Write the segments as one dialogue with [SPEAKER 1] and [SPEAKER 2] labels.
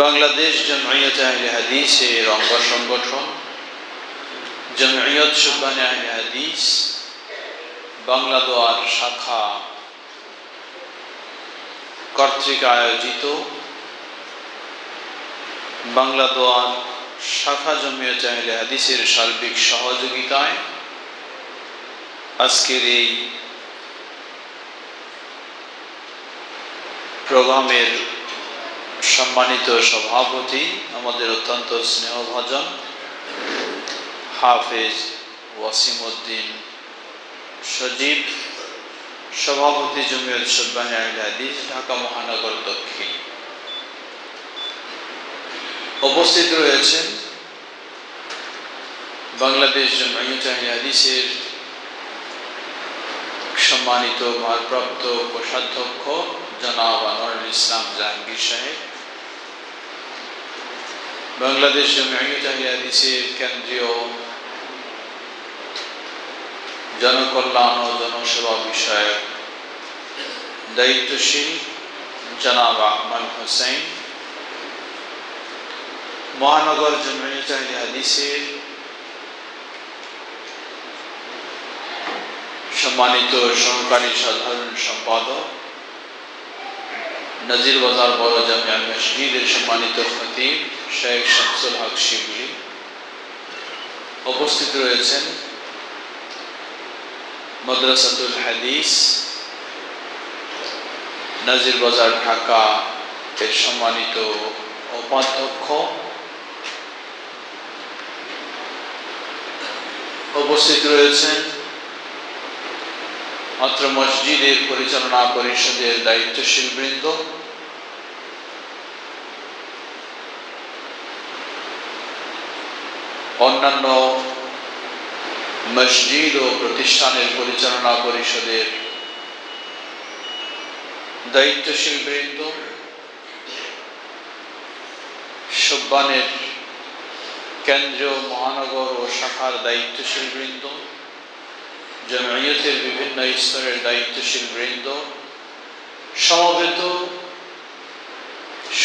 [SPEAKER 1] বাংলাদেশ জমিয়ত আহলে হাদিসের অঙ্গ সংগঠন জমিয়ত সুবহান আহলে হাদিস বাংলাদোয়ার শাখা কর্তৃক আয়োজিত বাংলাদোয়ার শাখা জমিয়ত আহলে হাদিসের সার্বিক সহযোগিতায় আজকের এই প্রোগ্রামের সম্মানিত সভাপতি আমাদের অত্যন্ত স্নেহভাজন হাফেজ ওয়াসিম উদ্দিন সজীব, সভাপতি জমিয়ত সুবহান আহলে হাদিস ঢাকা মহানগর দক্ষিণ। উপস্থিত রয়েছেন বাংলাদেশ জমিয়ত আহলে হাদিসের সম্মানিত ভারপ্রাপ্ত কোষাধ্যক্ষ জনাব আনোয়ারুল ইসলাম জাহাঙ্গীর সাহেব, বাংলাদেশ জমিয়ত আহলে হাদিসের কেন্দ্রীয় জনকল্যাণ ও জনসেবা বিষয়ক দায়িত্বশীল জনাব আকমাল হোসেন, মহানগর জমিয়ত আহলে হাদিসের সম্মানিত সহকারী সাধারণ সম্পাদক নাজির বাজার বড় জামিয়া মসজিদের সম্মানিত খতিব শেখ শামসুল হক শিবলি, উপস্থিত রয়েছেন মাদ্রাসাতুল হাদিস নাজির বাজার ঢাকা এর সম্মানিত উপাধ্যক্ষ, উপস্থিত রয়েছেন অত্র মসজিদের পরিচালনা পরিষদের দায়িত্বশীল বৃন্দ, অন্যান্য মসজিদ ও প্রতিষ্ঠানের পরিচালনা পরিষদের দায়িত্বশীল বৃন্দ, সুবহানের কেন্দ্রীয় মহানগর ও শাখার দায়িত্বশীল বৃন্দ, জমিয়তের বিভিন্ন স্তরের দায়িত্বশীল বৃন্দ, সমবেত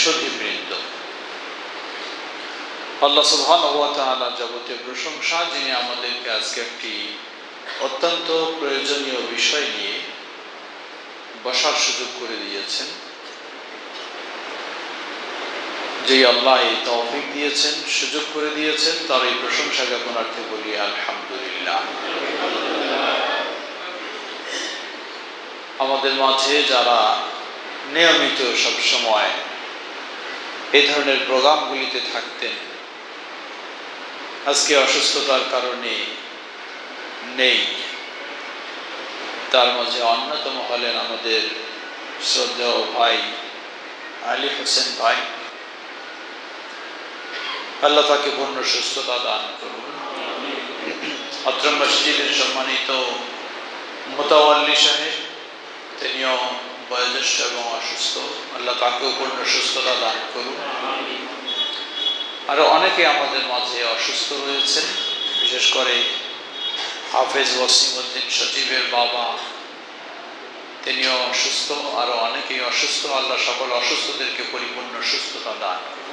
[SPEAKER 1] সুধীবৃন্দ, আল্লাহ সুবহানাহু ওয়া তাআলা যাবতীয় প্রশংসা, যিনি আমাদেরকে আজকে একটি অত্যন্ত প্রয়োজনীয় বিষয় নিয়ে বসার সুযোগ করে দিয়েছেন। যেই আল্লাহ এই তৌফিক দিয়েছেন, সুযোগ করে দিয়েছেন, তার এই প্রশংসা জ্ঞাপনার্থে বলি আলহামদুলিল্লাহ। আমাদের মাঝে যারা নিয়মিত সবসময় এই ধরনের প্রোগ্রামগুলিতে থাকতেন, আজকে অসুস্থতার কারণে নেই, তার মাঝে অন্যতম হলেন আমাদের শ্রদ্ধেয় ভাই আলী হোসেন ভাই। আল্লাহ তাকে পূর্ণ সুস্থতা দান করুন। অত্র মসজিদের সম্মানিত মুতাওয়াল্লি সাহেব, তিনিও বয়োজ্যেষ্ঠ এবং অসুস্থ, আল্লাহ তাকেও পূর্ণ সুস্থতা দান করুন। আরো অনেকে আমাদের মাঝে অসুস্থ রয়েছেন, বিশেষ করে হাফেজ ওয়াসিম উদ্দিন সজীবের বাবা, তিনিও অসুস্থ, আরো অনেকেই অসুস্থ। আল্লাহ সকল অসুস্থদেরকে পরিপূর্ণ সুস্থতা দান করুন।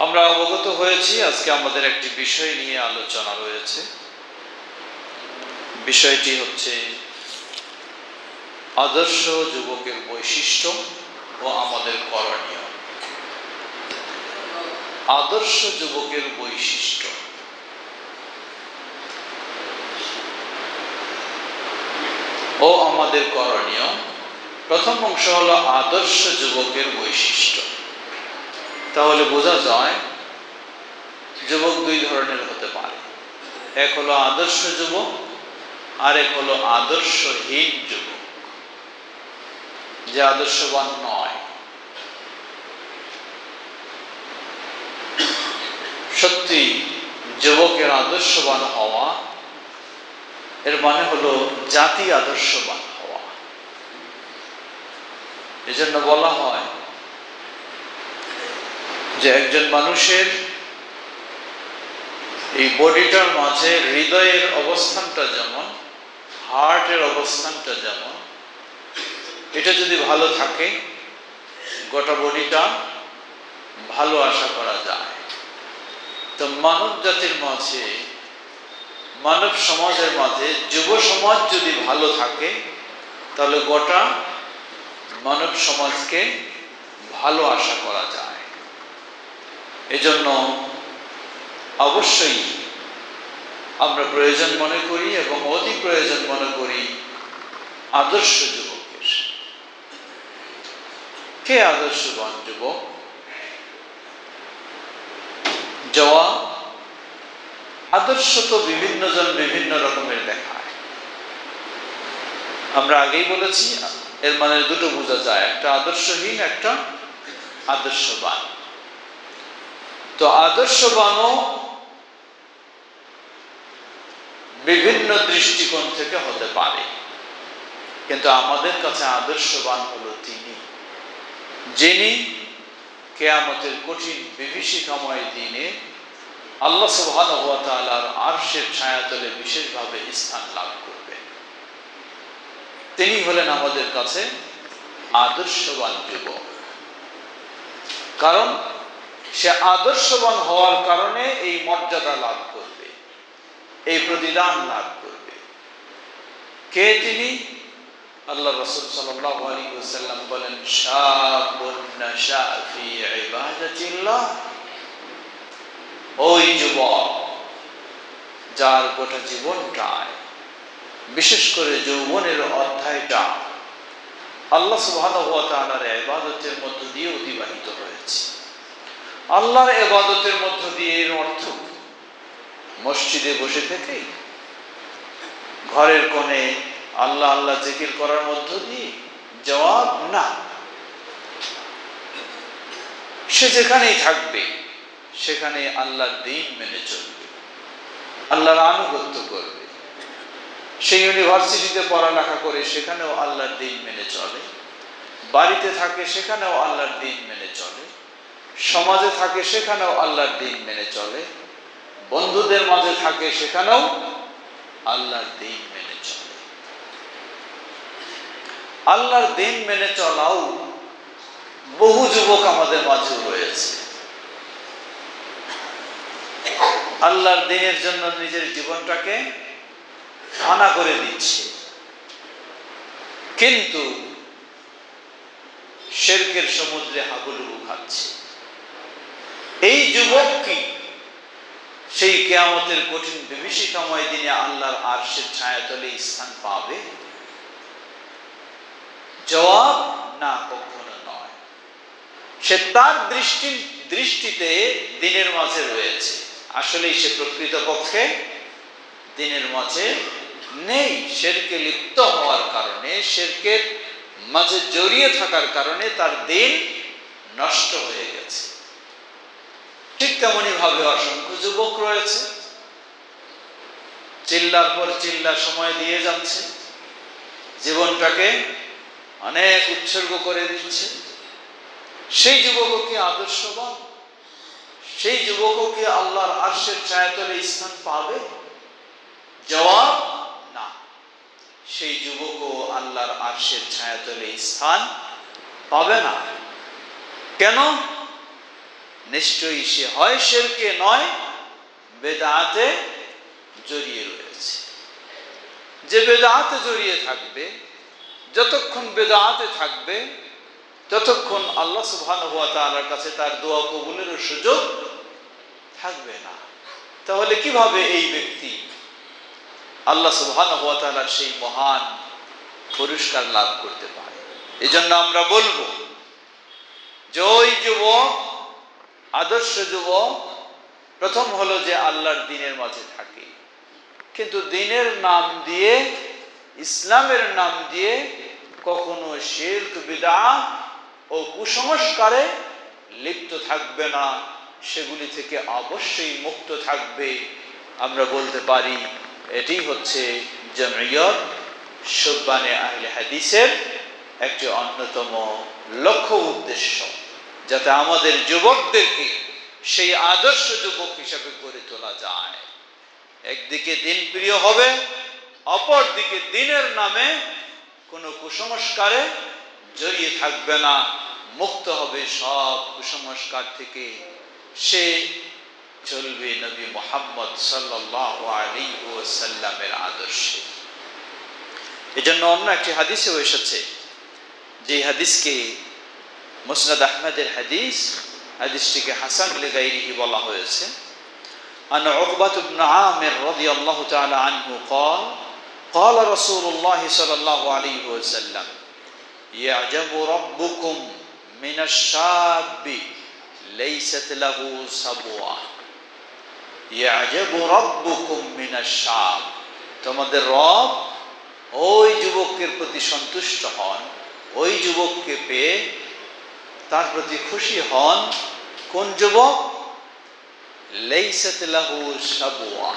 [SPEAKER 1] আমরা অবগত হয়েছি আজকে আমাদের একটি বিষয় নিয়ে আলোচনা রয়েছে। বিষয়টি হচ্ছে আদর্শ যুবকের বৈশিষ্ট্য ও আমাদের করণীয়। আদর্শ যুবকের বৈশিষ্ট্য ও আমাদের করণীয়। প্রথম অংশ হলো আদর্শ যুবকের বৈশিষ্ট্য। তাহলে বোঝা যায় যুবক দুই ধরনের হতে পারে, এক হলো আদর্শ যুবক, আর এক হলো আদর্শহীন যুবক, যে আদর্শবান নয়। সত্যি যুবকের আদর্শবান হওয়া এর মানে হলো জাতি আদর্শবান হওয়া। এজন্য বলা হয় যে একজন মানুষের এই বডিটার মাঝে হৃদয়ের অবস্থানটা যেমন, হার্টের অবস্থানটা যেমন, এটা যদি ভালো থাকে গোটা বডিটা ভালো আশা করা যায়। তো মানব জাতির মাঝে, মানব সমাজের মাঝে যুব সমাজ যদি ভালো থাকে তাহলে গোটা মানব সমাজকে ভালো আশা করা যায়। এজন্য অবশ্যই আমরা প্রয়োজন মনে করি এবং অতি প্রয়োজন মনে করি আদর্শ যুবকের। কে আদর্শবান যুবক? জবাব, আদর্শ তো বিভিন্ন জন বিভিন্ন রকমের দেখায়। আমরা আগেই বলেছি এর মানে দুটো বোঝা যায়, একটা আদর্শহীন, একটা আদর্শবান। তো আদর্শবানও বিভিন্ন দৃষ্টিকোণ থেকে হতে পারে, কিন্তু আমাদের কাছে আদর্শবান হলো তিনি, যিনি কিয়ামতের কঠিন বিভীষিকাময় দিনে আল্লাহ সুবহানাহু ওয়া তাআলার আরশের ছায়াতলে বিশেষভাবে স্থান লাভ করবে। তিনি হলেন আমাদের কাছে আদর্শবান যুবক। কারণ সে আদর্শবান হওয়ার কারণে এই মর্যাদা লাভ করবে, এই প্রতিদান লাভ করবে। কে তিনি? আল্লাহ রাসূল সাল্লাল্লাহু আলাইহি ওয়াসাল্লাম বলেন, শাবুন নাশা ফি ইবাদাতিল্লাহ, ওই যুবক যার গোটা জীবনটায়, বিশেষ করে যৌবনের অধ্যায়টা আল্লাহ সুবহানাহু ওয়া তাআলার ইবাদতের মধ্য দিয়ে অতিবাহিত হয়েছে। আল্লাহর ইবাদতের মধ্য দিয়ে এর অর্থ মসজিদে বসে থেকে, ঘরের কোণে আল্লাহ আল্লাহ জিকির করার মধ্য দিয়ে? জবাব না। সে যেখানেই থাকবে সেখানে আল্লাহর দ্বীন মেনে চলবে, আল্লাহর আনুগত্য করবে। সেই ইউনিভার্সিটিতে পড়ালেখা করে সেখানেও আল্লাহর দ্বীন মেনে চলে, বাড়িতে থাকে সেখানেও আল্লাহর দ্বীন মেনে চলে, সমাজে থাকে সেখানেও আল্লাহর দ্বীন মেনে চলে, বন্ধুদের মাঝে থাকে সেখানেও আল্লাহর দ্বীন মেনে চলে। আল্লাহর দ্বীন মেনে চলাও বহু যুবক আমাদের মাঝে রয়েছে। আল্লাহর দ্বীনের জন্য নিজের জীবনটাকে ফানা করে দিচ্ছে, কিন্তু শিরকের সমুদ্রে হাবুডুবু খাচ্ছে। এই যুবক কি সেই কিয়ামতের কঠিন বিভীষিকাময় দিনে আল্লাহর আরশের ছায়াতলে স্থান পাবে? জবাব না, কখনো নয়। সে তার দৃষ্টিতে দিনের মাঝে রয়েছে, আসলেই সে প্রকৃতপক্ষে দিনের মাঝে নেই। শিরকে লিপ্ত হওয়ার কারণে, শিরকের মাঝে জড়িয়ে থাকার কারণে তার দিন নষ্ট হয়ে গেছে। ঠিক তেমনই ভাবে অসংখ্য যুবক রয়েছে, চিল্লার পর চিল্লা সময় দিয়ে যাচ্ছে, জীবনটাকে অনেক উৎসর্গ করে দিচ্ছে। সেই যুবকও কি আদর্শবান? সেই যুবকও কি আল্লাহর আরশের ছায়াতলে স্থান পাবে? জবাব না। সেই যুবকও আল্লাহর আরশের ছায়াতলে স্থান পাবে না। কেন? নিশ্চয়ই সে হয় শিরকে, নয় বেদাতে জড়িয়ে রয়েছে। যে বেদাতে জড়িয়ে থাকবে, যতক্ষণ বেদাতে থাকবে ততক্ষণ আল্লাহ সুবহানাহু ওয়া তাআলার কাছে তার দোয়া কবুলের সুযোগ থাকবে না। তাহলে কিভাবে এই ব্যক্তি আল্লাহ সুবহানাহু ওয়া তাআলার সেই মহান পুরস্কার লাভ করতে পারে? এজন্য আমরা বলবো যে ওই যুবক, আদর্শ যুবক, প্রথম হলো যে আল্লাহর দ্বীনের মাঝে থাকে, কিন্তু দ্বীনের নাম দিয়ে, ইসলামের নাম দিয়ে কখনো শিরক, বিদআত ও কুসংস্কারে লিপ্ত থাকবে না, সেগুলি থেকে অবশ্যই মুক্ত থাকবে। আমরা বলতে পারি এটি হচ্ছে জামিয়ত শুববানে আহলে হাদিসের একটি অন্যতম লক্ষ্য উদ্দেশ্য, যাতে আমাদের যুবকদেরকে সেই আদর্শ যুবক হিসাবে গড়ে তোলা যায়। একদিকে দিন প্রিয় হবে, অপর দিকে দিনের নামে কোনো কুসংস্কারে জড়িয়ে থাকবে না, মুক্ত হবে সব কুসংস্কার থেকে, সে চলবে নবী মুহাম্মদ সাল্লাল্লাহু আলাইহি ওয়াসাল্লামের আদর্শে। এজন্য অন্য একটি হাদিসেও এসেছে, যে হাদিসকে মুসনাদ আহমদের হাদিস, হাদিসটিকে হাসান লিগাইরিহি বলা হয়েছে। আন উকবাত ইবনে আমির রাদিয়াল্লাহু তাআলা আনহু قال قال رسول الله صلى الله عليه وسلم يعجب ربكم من الشاب ليست له صبوة يعجب ربكم من الشاب, তোমাদের রব ওই যুবকের প্রতি সন্তুষ্ট হন, ওই যুবককে পেয়ে তার প্রতি খুশি হন। কোন যুবক? লাইসাত লাহু সাবওয়া,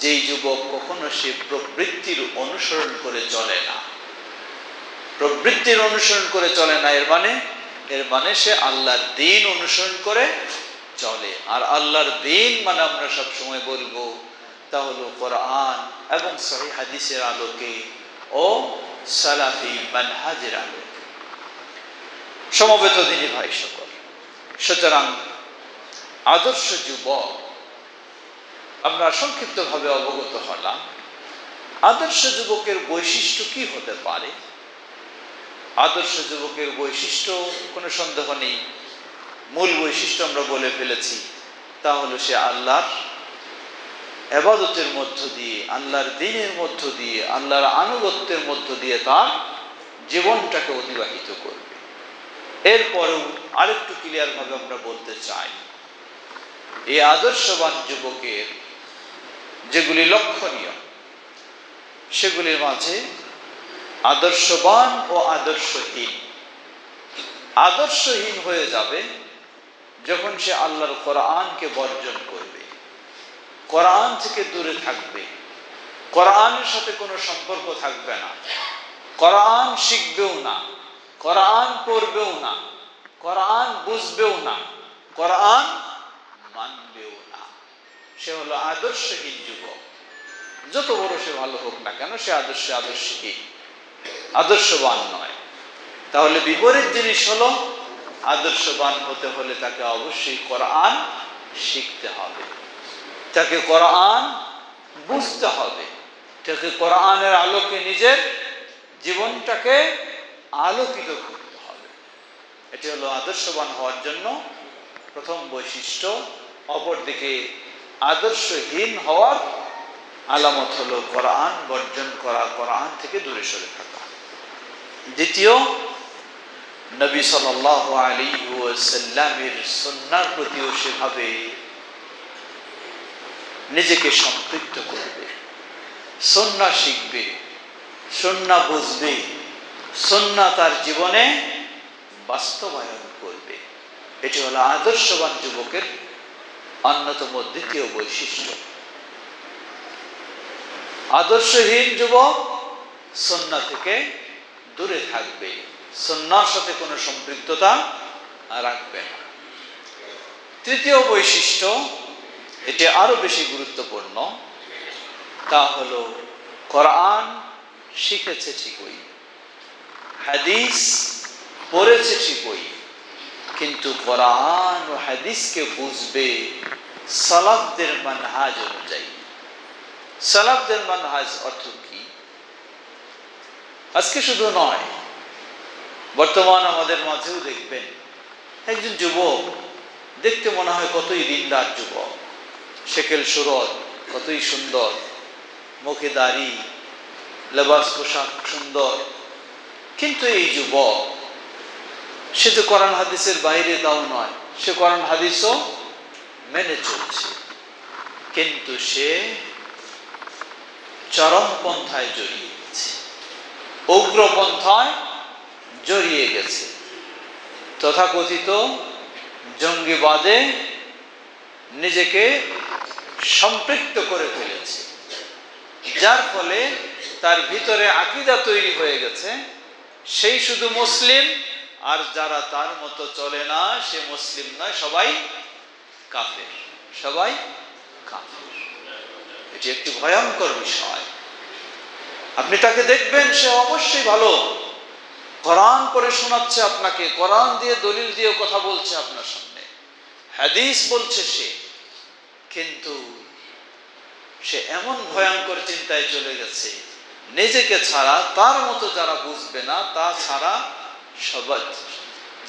[SPEAKER 1] যেই যুবক কখনো সে প্রবৃত্তির অনুসরণ করে চলে না। প্রবৃত্তির অনুসরণ করে চলে না এর মানে সে আল্লাহর দ্বীন অনুসরণ করে চলে। আর আল্লাহর দ্বীন মানে আমরা সব সময় বলবো তা হলো কোরআন এবং সহিহ হাদিসের আলোকে ও সালাফি মানহাজের আলোকে। সমবেত দিনী ভাই সকল, সুতরাং আদর্শ যুবক আমরা সংক্ষিপ্তভাবে অবগত হলাম। আদর্শ যুবকের বৈশিষ্ট্য কি হতে পারে? আদর্শ যুবকের বৈশিষ্ট্য কোনো সন্দেহ নেই, মূল বৈশিষ্ট্য আমরা বলে ফেলেছি, তা হলো সে আল্লাহর ইবাদতের মধ্য দিয়ে, আল্লাহর দ্বীনের মধ্য দিয়ে, আল্লাহর আনুগত্যের মধ্য দিয়ে তার জীবনটাকে অতিবাহিত করবে। এরপরেও আরেকটু ক্লিয়ারভাবে আমরা বলতে চাই, এই আদর্শবান যুবকের যেগুলি লক্ষণীয় সেগুলির মাঝে আদর্শবান ও আদর্শহীন। আদর্শহীন হয়ে যাবে যখন সে আল্লাহর কোরআনকে বর্জন করবে, কোরআন থেকে দূরে থাকবে, কোরআনের সাথে কোনো সম্পর্ক থাকবে না, কোরআন শিখবেও না, কোরআন পড়বেও না, কোরআন বুঝবেও না, কোরআন মানবেও না। সে হলো আদর্শহীন যুবক। যত বড় সে ভালো হোক না কেন, সে আদর্শহীন, আদর্শবান নয়। তাহলে বিপরীত জিনিস হলো, আদর্শবান হতে হলে তাকে অবশ্যই কোরআন শিখতে হবে, তাকে কোরআন বুঝতে হবে, তাকে কোরআনের আলোকে নিজের জীবনটাকে আলোকিত করতে হবে। এটি হলো আদর্শবান হওয়ার জন্য প্রথম বৈশিষ্ট্য। অপরদিকে আদর্শহীন হওয়ার আলামত হলো কোরআন বর্জন করা, কোরআন থেকে দূরে সরে থাকা। দ্বিতীয়, নবী সাল্লাল্লাহু আলাইহি ওয়াসাল্লামের সুন্নাহর প্রতিও সেভাবে নিজেকে সম্পৃক্ত করবে, সুন্নাহ শিখবে, সুন্নাহ বুঝবে, সুন্নাহ তার জীবনে বাস্তবায়ন করবে। এটি হলো আদর্শবান যুবকের অন্যতম দ্বিতীয় বৈশিষ্ট্য। আদর্শহীন যুবক সুন্নাহ থেকে দূরে থাকবে, সুন্নাহর সাথে কোনো সম্পৃক্ততা রাখবে না। তৃতীয় বৈশিষ্ট্য, এটি আরো বেশি গুরুত্বপূর্ণ, তা হলো কোরআন শিখেছে ঠিকই, হাদিস পড়েছে ঠিকই, কিন্তু কোরআন ও হাদিসকে বুঝবে সালাফদের মানহাজ অনুযায়ী। সালাফদের মানহাজ অর্থ কি? আজকে শুধু নয়, বর্তমান আমাদের মাঝেও দেখবেন একজন যুবক দেখতে মনে হয় কতই দিনদার যুবক, শেকেল সুরত কতই সুন্দর, মুখে দাড়ি, লেবাস পোশাক সুন্দর, কিন্তু এই যুবক সে তো কোরআন হাদিসের বাইরে তাও নয়, সে কোরআন হাদিসও মেনে চলছে, কিন্তু সে চরমপন্থায় জড়িয়ে গেছে, উগ্রপন্থায় জড়িয়ে গেছে, তথাকথিত জঙ্গিবাদে নিজেকে সম্পৃক্ত করে ফেলেছে, যার ফলে তার ভিতরে আকীদা তৈরি হয়ে গেছে সেই শুধু মুসলিম, আর যারা তার মতো চলে না সে মুসলিম নয়, সবাই কাফের, সবাই কাফের। এটি একটি ভয়ঙ্কর বিষয়। আপনি তাকে দেখবেন সে অবশ্যই ভালো, কোরআন পড়ে শোনাচ্ছে আপনাকে, কোরআন দিয়ে দলিল দিয়ে কথা বলছে আপনার সামনে, হাদিস বলছে সে, কিন্তু সে এমন ভয়ঙ্কর চিন্তায় চলে গেছে, নিজেকে ছাড়া তার মতো যারা বুঝবে না, তা ছাড়া সবাই,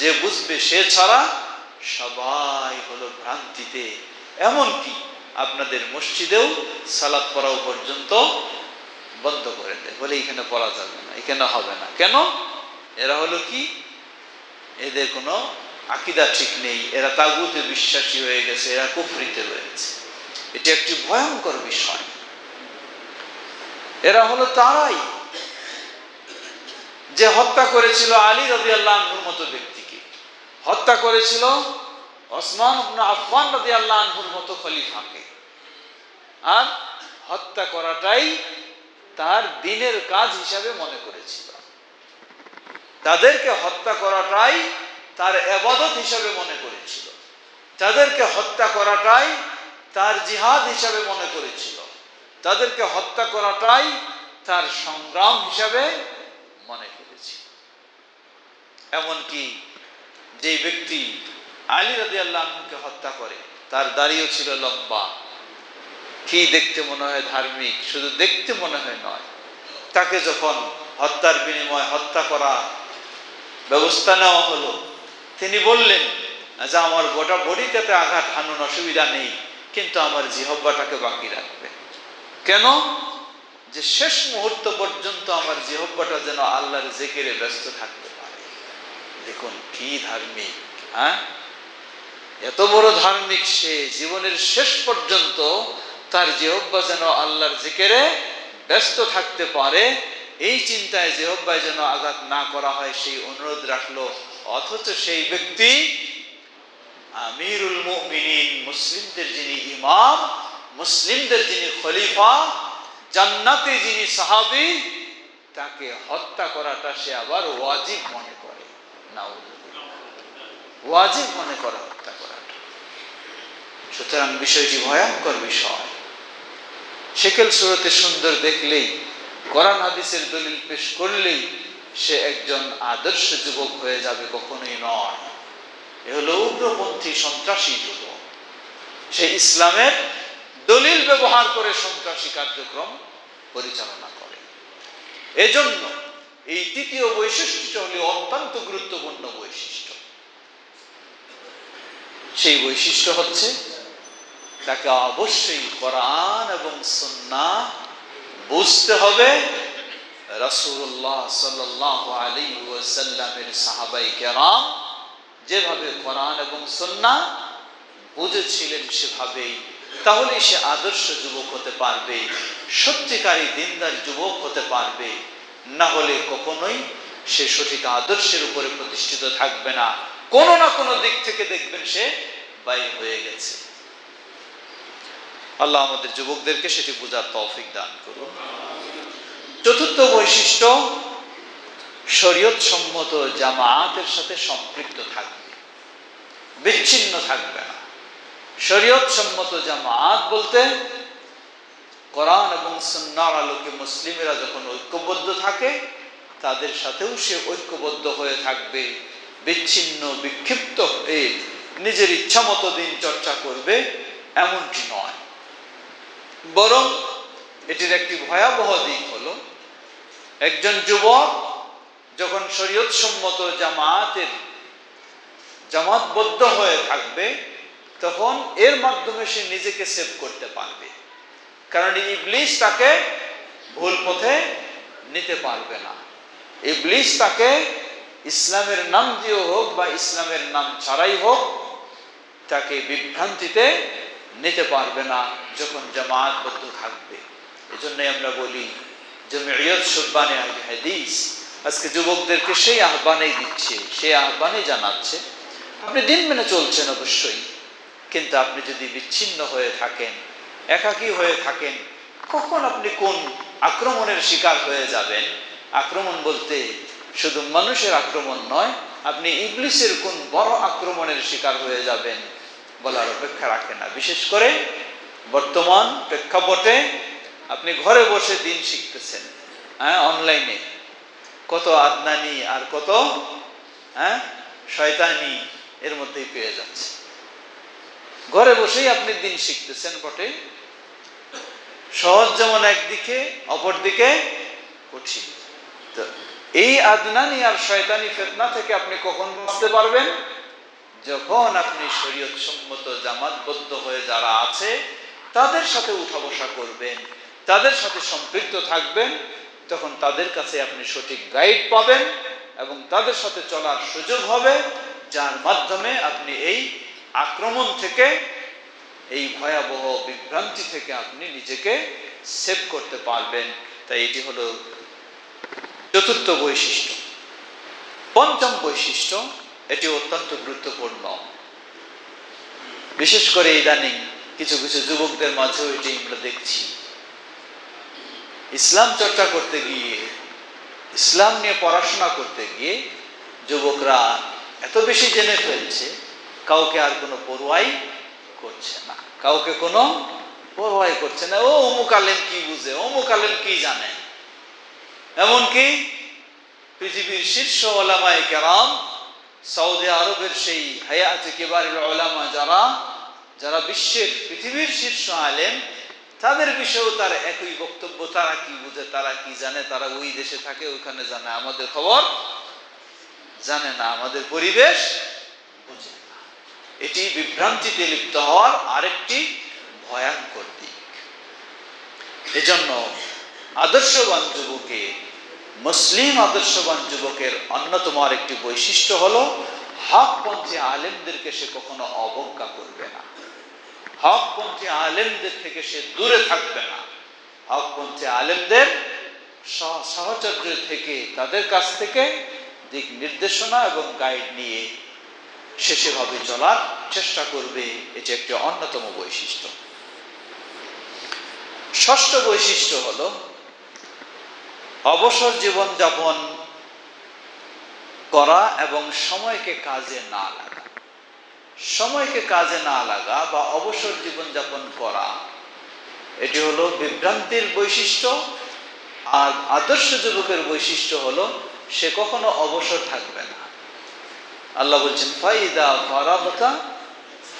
[SPEAKER 1] যে বুঝবে সে ছাড়া সবাই হলো ভ্রান্তিতে। এমনকি আপনাদের মসজিদেও সালাত পড়াও পর্যন্ত বন্ধ করে দেয়, বলে এখানে পড়া যাবে না, এখানে হবে না। কেন? এরা হলো কি, এদের কোনো আকীদা ঠিক নেই, এরা তাগুতে বিশ্বাসী হয়ে গেছে, এরা কুফরিতে রয়েছে। এটি একটি ভয়ঙ্কর বিষয়। এরা হলো তারাই যে হত্যা করেছিল আলী রাদিয়াল্লাহু আনহুর মতো ব্যক্তিকে, হত্যা করেছিল ওসমান ইবনে আফফান রাদিয়াল্লাহু আনহুর মতো খলিফাকে, আর হত্যা করাটাই তার দ্বীনের কাজ হিসাবে মনে করেছিল। তাদেরকে হত্যা করাটাই তার ইবাদত হিসাবে মনে করেছিল, তাদেরকে হত্যা করাটাই তার জিহাদ হিসাবে মনে করেছিল, তাদেরকে হত্যা করাটাই তার সংগ্রাম হিসাবে মনে করেছিল। এমনকি যে ব্যক্তি আলী রাদিয়াল্লাহু আনহুকে হত্যা করে, তার দাড়িও ছিল লম্বা, কি দেখতে মনে হয় ধার্মিক, শুধু দেখতে মনে হয় নয়, তাকে যখন হত্যার বিনিময়ে হত্যা করা ব্যবস্থা নেওয়া হলো, তিনি বললেন যে আমার গোটা বডিটাতে আঘাত হানুন অসুবিধা নেই, কিন্তু আমার জিহ্বাটাকে বাকি রাখবে। কেন? যে শেষ মুহূর্ত পর্যন্ত আমার জিহ্বাটা যেন আল্লাহর জিকিরে ব্যস্ত থাকতে পারে। দেখুন কি ধার্মিক, হ্যাঁ, এত বড় ধার্মিক সে, জীবনের শেষ পর্যন্ত তার জিহ্বা যেন আল্লাহর জিকিরে ব্যস্ত থাকতে পারে, এই চিন্তায় জিহ্বায় যেন আঘাত না করা হয় সেই অনুরোধ রাখলো। অথচ সেই ব্যক্তি আমিরুল মুমিনিন, মুসলিমদের যিনি ইমাম, মুসলিমদের যিনি খলিফা, জান্নাতে যিনি সাহাবী, তাকে হত্যা করাটা সে আবার ওয়াজিব মনে করে। নাউযুবিল্লাহ, ওয়াজিব মনে করে হত্যা করাটা। সুতরাং বিষয়টি ভয়ঙ্কর বিষয়। শেকেল সুরতে সুন্দর দেখলেই, কোরআন হাদিসের দলিল পেশ করলেই সে একজন আদর্শ যুবক হয়ে যাবে, কখনোই নয়। এ হলো উগ্রপন্থী সন্ত্রাসী যুবক। সে ইসলামের দলিল ব্যবহার করে সন্ত্রাসী কার্যক্রম পরিচালনা করে। এজন্য এই তৃতীয় বৈশিষ্ট্যটি হলো অত্যন্ত গুরুত্বপূর্ণ বৈশিষ্ট্য। সেই বৈশিষ্ট্য হচ্ছে তাকে অবশ্যই কোরআন এবং সুন্নাহ বুঝতে হবে। রাসূলুল্লাহ সাল্লাল্লাহু আলাইহি ওয়াসাল্লামের সাহাবায়ে কেরাম যেভাবে কোরআন এবং সুন্নাহ বুঝেছিলেন সেভাবেই, তাহলে সে আদর্শ যুবক হতে পারবে, সত্যিকারী দিনদার যুবক হতে পারবে। না হলে কখনোই সে সঠিক আদর্শের উপরে প্রতিষ্ঠিত থাকবে না, কোনো না কোনো দিক থেকে দেখবেন সে বাইর হয়ে গেছে। আল্লাহ আমাদের যুবকদেরকে সেটি বোঝার তৌফিক দান করুন। চতুর্থ বৈশিষ্ট্য, শরীয়ত সম্মত জামায়াতের সাথে সম্পৃক্ত থাকবে, বিচ্ছিন্ন থাকবে না। শরীয়ত সম্মত জামায়াত বলতে কোরআন এবং সুন্নাহর আলোকে মুসলিমেরা যখন ঐক্যবদ্ধ থাকে, তাদের সাথেও সে ঐক্যবদ্ধ হয়ে থাকবে। বিচ্ছিন্ন বিক্ষিপ্ত হয়ে নিজের ইচ্ছা মতো দিন চর্চা করবে এমনটি নয়, বরং এটির একটি ভয়াবহ দিক হলো, একজন যুবক যখন শরীয়ত সম্মত জামাতবদ্ধ হয়ে থাকবে, তখন এর মাধ্যমে সে নিজেকে সেভ করতে পারবে। কারণ ইবলিস তাকে ভুল পথে নিতে পারবে না। ইবলিস তাকে ইসলামের নাম দিয়ে হোক বা ইসলামের নাম ছাড়াই হোক, তাকে বিভ্রান্তিতে নিতে পারবে না যখন জামাতবদ্ধ থাকবে। এজন্যই আমরা বলি জমিয়ত শুরবানে আহলে হাদিস আজকে যুবকদেরকে সেই আহ্বানেই দিচ্ছে, সেই আহ্বানেই জানাচ্ছে, আপনি দিন মেনে চলছেন অবশ্যই, কিন্তু আপনি যদি বিচ্ছিন্ন হয়ে থাকেন, একাকী হয়ে থাকেন, কখন আপনি কোন আক্রমণের শিকার হয়ে যাবেন। আক্রমণ বলতে শুধু মানুষের আক্রমণ নয়, আপনি ইবলিসের কোন বড় আক্রমণের শিকার হয়ে যাবেন বলার অপেক্ষা রাখে না। বিশেষ করে বর্তমান প্রেক্ষাপটে আপনি ঘরে বসে দিন শিখতেছেন, হ্যাঁ, অনলাইনে,
[SPEAKER 2] কত আদনানি আর কত শয়তানি এর মধ্যেই পেয়ে যাচ্ছে। ঘরে বসেই আপনি দিন শিখতেছেন বটে, সহজ যেমন একদিকে, অপরদিকে কঠিন। তো এই আদনানি আর শয়তানি ফিতনা থেকে আপনি কখন বাঁচতে পারবেন? যখন আপনি শরীয়ত সম্মত জামাতবদ্ধ হয়ে যারা আছে তাদের সাথে উঠা বসা করবেন, তাদের সাথে সম্পৃক্ত থাকবেন, তখন তাদের কাছে আপনি সঠিক গাইড পাবেন এবং তাদের সাথে চলার সুযোগ হবে, যার মাধ্যমে আপনি এই আক্রমণ থেকে, এই ভয়াবহ বিভ্রান্তি থেকে আপনি নিজেকে সেভ করতে পারবেন। তাই এটি হলো চতুর্থ বৈশিষ্ট্য। পঞ্চম বৈশিষ্ট্য, এটি অত্যন্ত গুরুত্বপূর্ণ, বিশেষ করে ইদানিং কিছু কিছু যুবকদের মাঝেও এটি আমরা দেখছি। ইসলাম চর্চা করতে গিয়ে, ইসলাম নিয়ে পড়াশোনা করতে গিয়ে যুবকরা এত বেশি জেনে ফেলছে, কাউকে আর কোনো পরোয়াই করছে না, কাউকে কোনো পরোয়াই করছে না। ও অমুক আলেম কি বুঝে, অমুক আলেম কি জানে। এমনকি পৃথিবীর শীর্ষ ওলামায়ে কেরাম, সৌদি আরবের সেই হায়াতে কিবারুল উলামা যারা বিশ্বের পৃথিবীর শীর্ষ আলেম, তাদের বিষয়েও তার একই বক্তব্য। তারা কি বুঝে, তারা কি জানে, তারা ওই দেশে থাকে, ওইখানে জানে, আমাদের খবর জানে না, আমাদের পরিবেশ বুঝে না। এটি বিভ্রান্তিতে লিপ্ত হওয়ার আরেকটি ভয়ঙ্কর দিক। এজন্য আদর্শবান যুবকে, মুসলিম আদর্শবান যুবকের অন্যতম আরেকটি বৈশিষ্ট্য হলো হকপন্থী আলেমদেরকে সে কখনো অবজ্ঞা করবে না, হকপন্থী আলেমদের থেকে সে দূরে থাকবে না, হকপন্থী আলেমদের সাহচর্য থেকে, তাদের কাছ থেকে দিক নির্দেশনা এবং গাইড নিয়ে সে সেভাবে চলার চেষ্টা করবে। এটি একটি অন্যতম বৈশিষ্ট্য। ষষ্ঠ বৈশিষ্ট্য হলো অবসর জীবন যাপন করা এবং সময়কে কাজে না লাগা। সময়কে কাজে না লাগা বা অবসর জীবন যাপন করা, এটি হলো বিভ্রান্তির বৈশিষ্ট্য। আর আদর্শ যুবকের বৈশিষ্ট্য হলো সে কখনো অবসর থাকবে না। আল্লাহ বলছেন ফাইদা ফারাগতা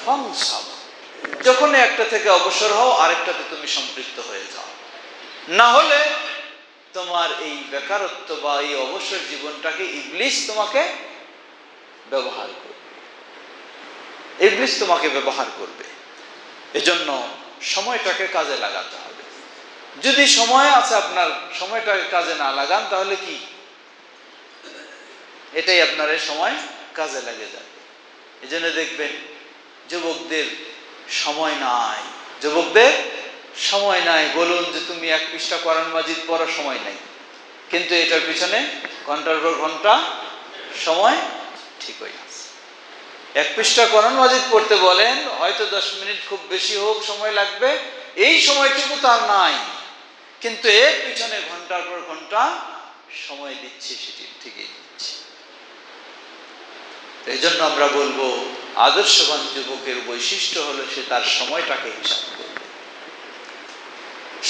[SPEAKER 2] ফানসাব, যখন একটা থেকে অবসর হও আরেকটাতে তুমি সম্পৃক্ত হয়ে যাও, না হলে তোমার এই বেকারত্ব বা এই অবসর জীবনটাকে ইবলিস তোমাকে ব্যবহার করবে, ইবলিস তোমাকে ব্যবহার করবে। এজন্য সময়টাকে কাজে লাগাতে হবে। যদি সময় আছে আপনার, সময়টাকে কাজে না লাগান তাহলে কি এটাই আপনার সময় কাজে লাগে যাবে। এজন্য দেখবেন যুবকদের সময় নাই, যুবকদের সময় নাই। বলুন যে তুমি এক পৃষ্ঠা কোরআন মাজিদ পড়ার সময় নাই, কিন্তু এটার পিছনে ঘন্টার পর ঘন্টা সময় ঠিকই আছে। এক পৃষ্ঠা কোরআন মাজিদ পড়তে বলেন, হয়তো 10 মিনিট খুব বেশি হোক সময় লাগবে, এই সময়টুকু তার নাই, কিন্তু এর পিছনে ঘন্টার পর ঘন্টা সময় দিচ্ছে, সেটি ঠিকই দিচ্ছে। এই জন্য আমরা বলবো আদর্শবান যুবকের বৈশিষ্ট্য হলো সে তার সময়টাকে হিসাব করবে।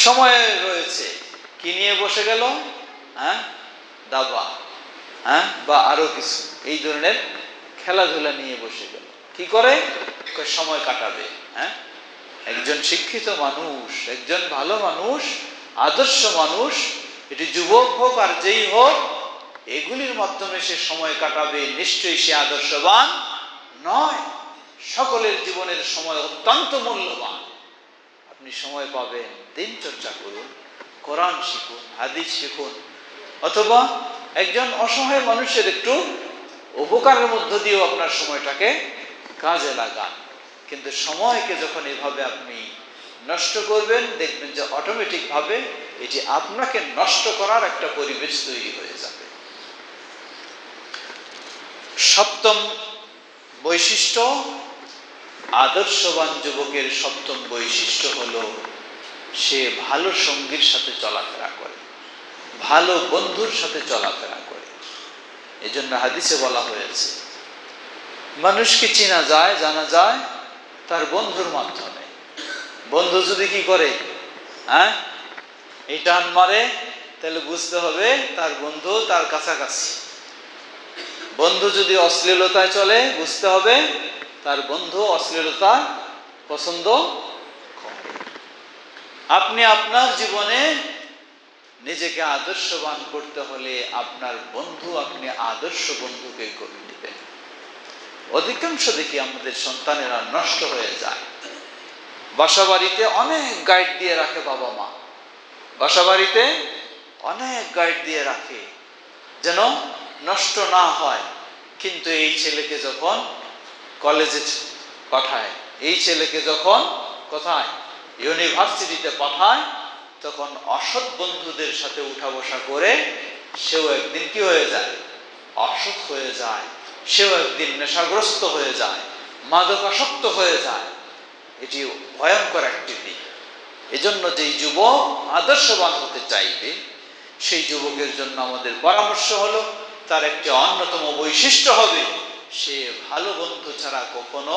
[SPEAKER 2] সময় রয়েছে, কি নিয়ে বসে গেল, দাবা, বা আরো কিছু এই ধরনের খেলাধুলা নিয়ে বসে গেল। কি করে সময় কাটাবে? একজন শিক্ষিত মানুষ, একজন ভালো মানুষ, আদর্শ মানুষ, এটি যুবক হোক আর যেই হোক, এগুলির মাধ্যমে সে সময় কাটাবে। নিশ্চয়ই সে আদর্শবান নয়। সকলের জীবনের সময় অত্যন্ত মূল্যবান। আপনি সময় পাবেন, দিন চর্চা করুন, কোরআন শিখুন, হাদিস শিখুন, অথবা একজন অসহায় মানুষের একটু উপকারের মধ্য দিয়েও আপনার সময়টাকে কাজে লাগান। কিন্তু সময়কে যখন এভাবে আপনি নষ্ট করবেন, দেখবেন যে অটোমেটিক ভাবে এটি আপনাকে নষ্ট করার একটা পরিবেশ তৈরি হয়ে যাবে। সপ্তম বৈশিষ্ট্য, আদর্শবান যুবকের সপ্তম বৈশিষ্ট্য হলো সে ভালো সঙ্গীর সাথে চলাফেরা করে, ভালো বন্ধুর সাথে চলাফেরা করে। এজন্য হাদিসে বলা হয়েছে মানুষকে চেনা যায়, জানা যায় তার বন্ধুর মাধ্যমে। বন্ধু যদি কি করে, এই টান মারে, তাহলে বুঝতে হবে তার বন্ধু তার কাছাকাছি। বন্ধু যদি অশ্লীলতায় চলে, বুঝতে হবে তার বন্ধু অশ্লীলতা পছন্দ করে। আপনি আপনার জীবনে নিজেকে আদর্শবান করতে হলে আপনার বন্ধু, আপনি আদর্শ বন্ধুকে গড়ে নেবেন। অধিকাংশ দেখি আমাদের সন্তানেরা নষ্ট হয়ে যায়। বাসা বাড়িতে অনেক গাইড দিয়ে রাখে বাবা মা, বাসা বাড়িতে অনেক গাইড দিয়ে রাখে যেন নষ্ট না হয়। কিন্তু এই ছেলেকে যখন কলেজে পাঠায়, এই ছেলেকে যখন কোথায় ইউনিভার্সিটিতে পাঠায়, তখন অসৎ বন্ধুদের সাথে উঠা বসা করে সেও একদিন কি হয়ে যায়? অসৎ হয়ে যায়। সেও একদিন নেশাগ্রস্ত হয়ে যায়, মাদকাসক্ত হয়ে যায়। এটি ভয়ঙ্কর একটি দিক। এজন্য যেই যুবক আদর্শবান হতে চাইবে, সেই যুবকের জন্য আমাদের পরামর্শ হলো, তার একটি অন্যতম বৈশিষ্ট্য হবে সে ভালো বন্ধু ছাড়া কখনো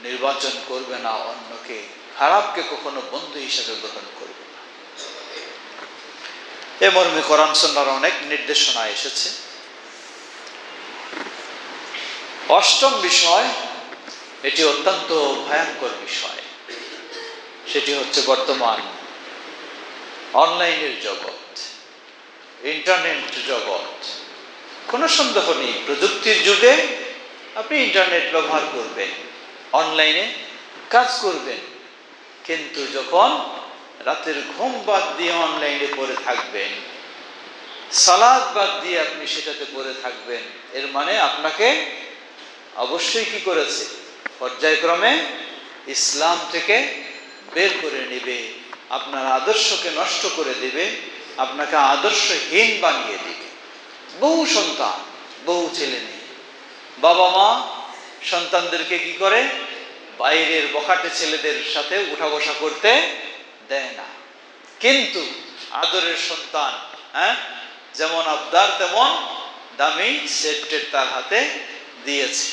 [SPEAKER 2] নির্বাচন করবে না, অন্যকে, খারাপকে কখনো বন্ধু হিসেবে গ্রহণ করবে না। এ মর্মে কোরআন সুন্নাহর অনেক নির্দেশনা এসেছে। অষ্টম বিষয়, এটি অত্যন্ত ভয়ঙ্কর বিষয়, সেটি হচ্ছে বর্তমান অনলাইনের জগৎ, ইন্টারনেট জগৎ। কোনো সন্দেহ নেই, প্রযুক্তির যুগে আপনি ইন্টারনেট ব্যবহার করবেন, অনলাইনে কাজ করবেন, কিন্তু যখন রাতের ঘুম বাদ দিয়ে অনলাইনে পড়ে থাকবেন, সালাত বাদ দিয়ে আপনি সেটাতে পড়ে থাকবেন, এর মানে আপনাকে অবশ্যই কি করেছে? পর্যায়ক্রমে ইসলাম থেকে বের করে নেবে, আপনার আদর্শকে নষ্ট করে দেবে, আপনাকে আদর্শহীন বানিয়ে দেবে। বহু সন্তান, বহু ছেলে মেয়ে, বাবা মা সন্তানদেরকে কি করে? বাইরের বখাটে ছেলেদের সাথে উঠা বসা করতে দেয় না। কিন্তু আদরের সন্তান, যেমন আবদার তেমন দামি সেট তার হাতে দিয়েছে।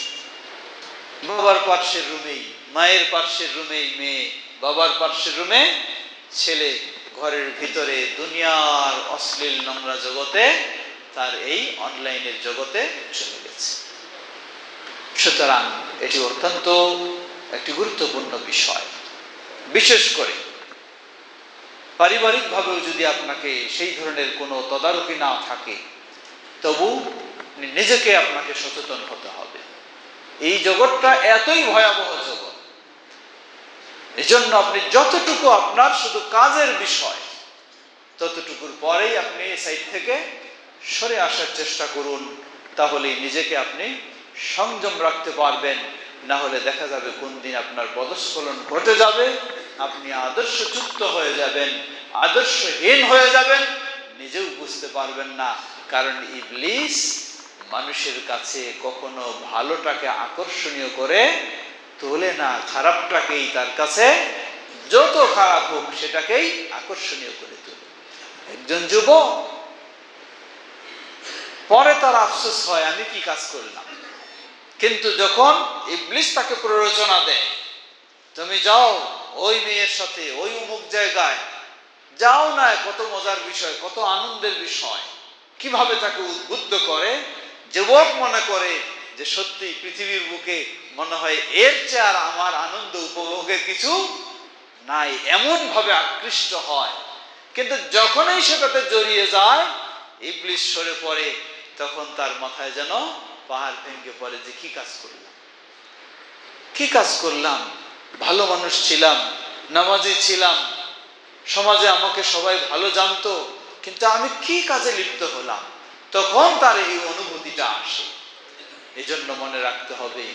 [SPEAKER 2] বাবার পার্শ্বের রুমেই, মায়ের পার্শ্বের রুমেই মেয়ে, বাবার পার্শ্বের রুমে ছেলে, ঘরের ভিতরে দুনিয়ার অশ্লীল নোংরা জগতে তার এই অনলাইনের জগতে চলে গেছে। সুতরাং এটি অত্যন্ত একটি গুরুত্বপূর্ণ বিষয়। বিশেষ করে পারিবারিকভাবেও যদি আপনাকে সেই ধরনের কোনো তদারকি না থাকে, তবু নিজেকে আপনাকে সচেতন হতে হবে। এই জগৎটা এতই ভয়াবহ জগৎ, এজন্য আপনি যতটুকু আপনার শুধু কাজের বিষয়, ততটুকুর পরেই আপনি এই সাইড থেকে সরে আসার চেষ্টা করুন। তাহলে নিজেকে আপনি সংযম রাখতে পারবেন। না হলে দেখা যাবে কোন দিন আপনার পদস্খলন ঘটে যাবে, আপনি আদর্শচ্যুত হয়ে যাবেন, আদর্শহীন হয়ে যাবেন, নিজেও বুঝতে পারবেন না। কারণ ইবলিস মানুষের কাছে কখনো ভালোটাকে আকর্ষণীয় করে তোলে না, খারাপটাকেই তার কাছে, যত খারাপ হোক সেটাকেই আকর্ষণীয় করে তোলে। একজন যুবক পরে তার আফসোস হয়, আমি কি কাজ করলাম। কিন্তু যখন ইবলিস তাকে প্ররোচনা দেয়, তুমি যাও ওই মেয়ের সাথে ওই অমুক জায়গায় যাও না, কত মজার বিষয়, কত আনন্দের বিষয়, কিভাবে তাকে উদ্বুদ্ধ করে, যুবক মনে করে যে সত্যি পৃথিবীর বুকে মনে হয় এর চেয়ে আর আমার আনন্দ উপভোগের কিছু নাই, এমন ভাবে আকৃষ্ট হয়। কিন্তু যখনই সেটাতে জড়িয়ে যায়, ইবলিস সরে পড়ে, তখন তার মাথায় যেন পাহাড় ভেঙে পড়ে যে কি কাজ করলাম, কি কাজ করলাম, ভালো মানুষ ছিলাম, নামাজি ছিলাম, সমাজে আমাকে সবাই ভালো জানতো, কিন্তু আমি কি কাজে লিপ্ত হলাম। তখন তার এই অনুভূতিটা আসে। এজন্য মনে রাখতে হবে,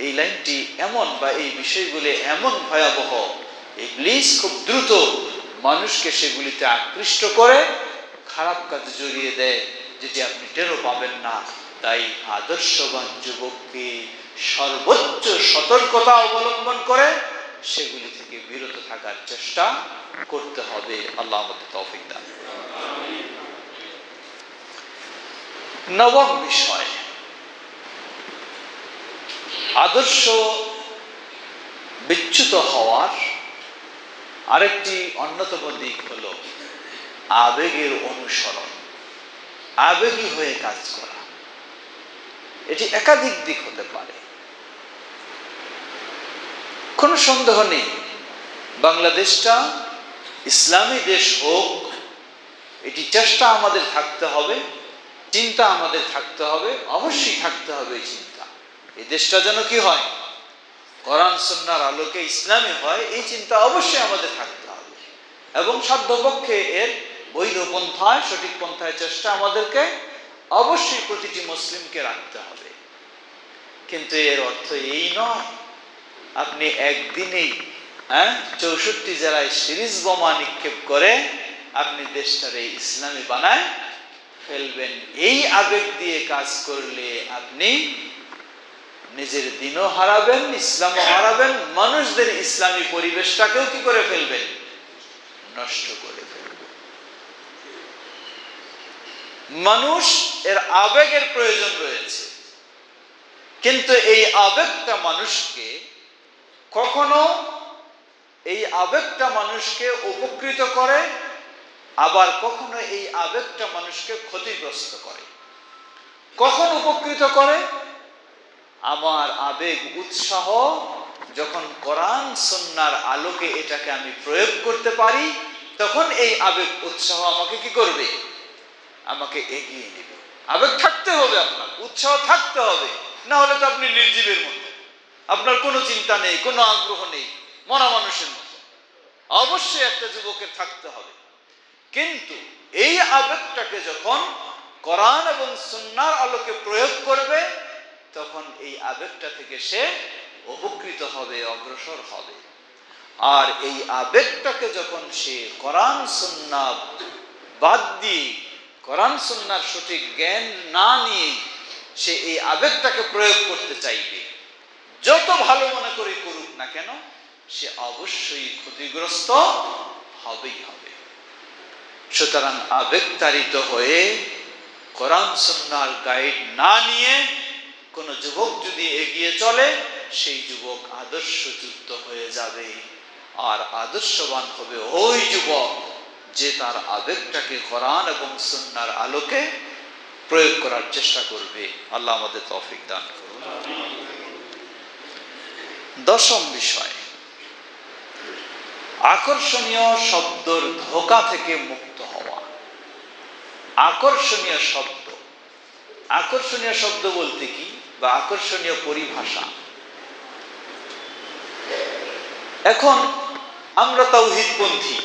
[SPEAKER 2] এই লাইনটি এমন, বা এই বিষয়গুলি এমন ভয়াবহ, ইবলিস খুব দ্রুত মানুষকে সেগুলিতে আকৃষ্ট করে খারাপ কাজে জড়িয়ে দেয়, যেটি আপনি টেরও পাবেন না। তাই আদর্শবান যুবককে সর্বোচ্চ সতর্কতা অবলম্বন করে সেগুলি থেকে বিরত থাকার চেষ্টা করতে হবে। আল্লাহ আমাদের তৌফিক দান করুন। নবম বিষয়, আদর্শ বিচ্যুত হওয়ার আরেকটি অন্যতম দিক হলো আবেগের অনুসরণ, আবেগী হয়ে কাজ করা। এটি একাধিক দিক হতে পারে, কোনো সন্দেহ নেই। বাংলাদেশটা ইসলামী দেশ হোক, এটি চেষ্টা আমাদের থাকতে হবে, চিন্তা আমাদের থাকতে হবে, অবশ্যই থাকতে হবে এই চিন্তা। এই দেশটা যেন কি হয়, কোরআন সুন্নাহর আলোকে ইসলামী হয়, এই চিন্তা অবশ্যই আমাদের থাকতে হবে। এবং সাধ্যপক্ষে এর বৈধ পন্থায়, সঠিক পন্থায় চেষ্টা আমাদেরকে অবশ্যই প্রতিটি মুসলিমকে রাখতে হবে। কিন্তু এর অর্থ এই নয় আপনি একদিনেই 64 জেলায় সিরিজ বোমা নিক্ষেপ করে আপনি দেশটারে ইসলামী বানায় ফেলবেন। এই আবেগ দিয়ে কাজ করলে আপনি নিজের দিনও হারাবেন, ইসলামও হারাবেন, মানুষদের ইসলামী পরিবেশটাকেও কি করে ফেলবেন, নষ্ট করে ফেলবেন। মানুষ এর আবেগের প্রয়োজন রয়েছে, কিন্তু এই আবেগটা মানুষকে কখনো, এই আবেগটা মানুষকে উপকৃত করে, আবার কখনো এই আবেগটা মানুষকে ক্ষতিগ্রস্ত করে। কখন উপকৃত করে? আমার আবেগ উৎসাহ যখন কোরআন সুন্নাহর আলোকে এটাকে আমি প্রয়োগ করতে পারি, তখন এই আবেগ উৎসাহ আমাকে কি করবে, আমাকে এগিয়ে নেবে। আবেগ থাকতে হবে, আপনার উৎসাহ থাকতে হবে, না হলে তো আপনি নির্জীবের মতো, আপনার কোনো চিন্তা নেই, কোনো আগ্রহ নেই, মরা মানুষের মতো। অবশ্যই একটা যুবকের থাকতে হবে, কিন্তু এই আবেগটাকে যখন কোরআন এবং সুন্নাহর আলোকে প্রয়োগ করবে, তখন এই আবেগটা থেকে সে উপকৃত হবে, অগ্রসর হবে। আর এই আবেগটাকে যখন সে কোরআন সুন্নাহ বাদ দিয়ে, কোরআন সুন্নাহর সঠিক জ্ঞান না নিয়ে সে এই আবেগটাকে প্রয়োগ করতে চাইবে, যত ভালো মনে করে করুক না কেন, সে অবশ্যই ক্ষতিগ্রস্ত হবেই হবে। সুতরাং আবেগতাড়িত হয়ে কোরআন সুন্নাহর গাইড না নিয়ে কোন যুবক যদি এগিয়ে চলে, সেই যুবক আদর্শচ্যুত হয়ে যাবে। আর আদর্শবান হবে ওই যুবক যে তার আবেগটাকে কোরআন এবং সুন্নাহর আলোকে প্রয়োগ করার চেষ্টা করবে। আল্লাহ আমাদের তৌফিক দান করুন। দশম বিষয়, আকর্ষণীয় শব্দের ধোঁকা থেকে মুক্ত হওয়া। আকর্ষণীয় শব্দ, আকর্ষণীয় শব্দ বলতে কি, বা আকর্ষণীয় পরিভাষা। এখন আমরা তাওহীদপন্থী,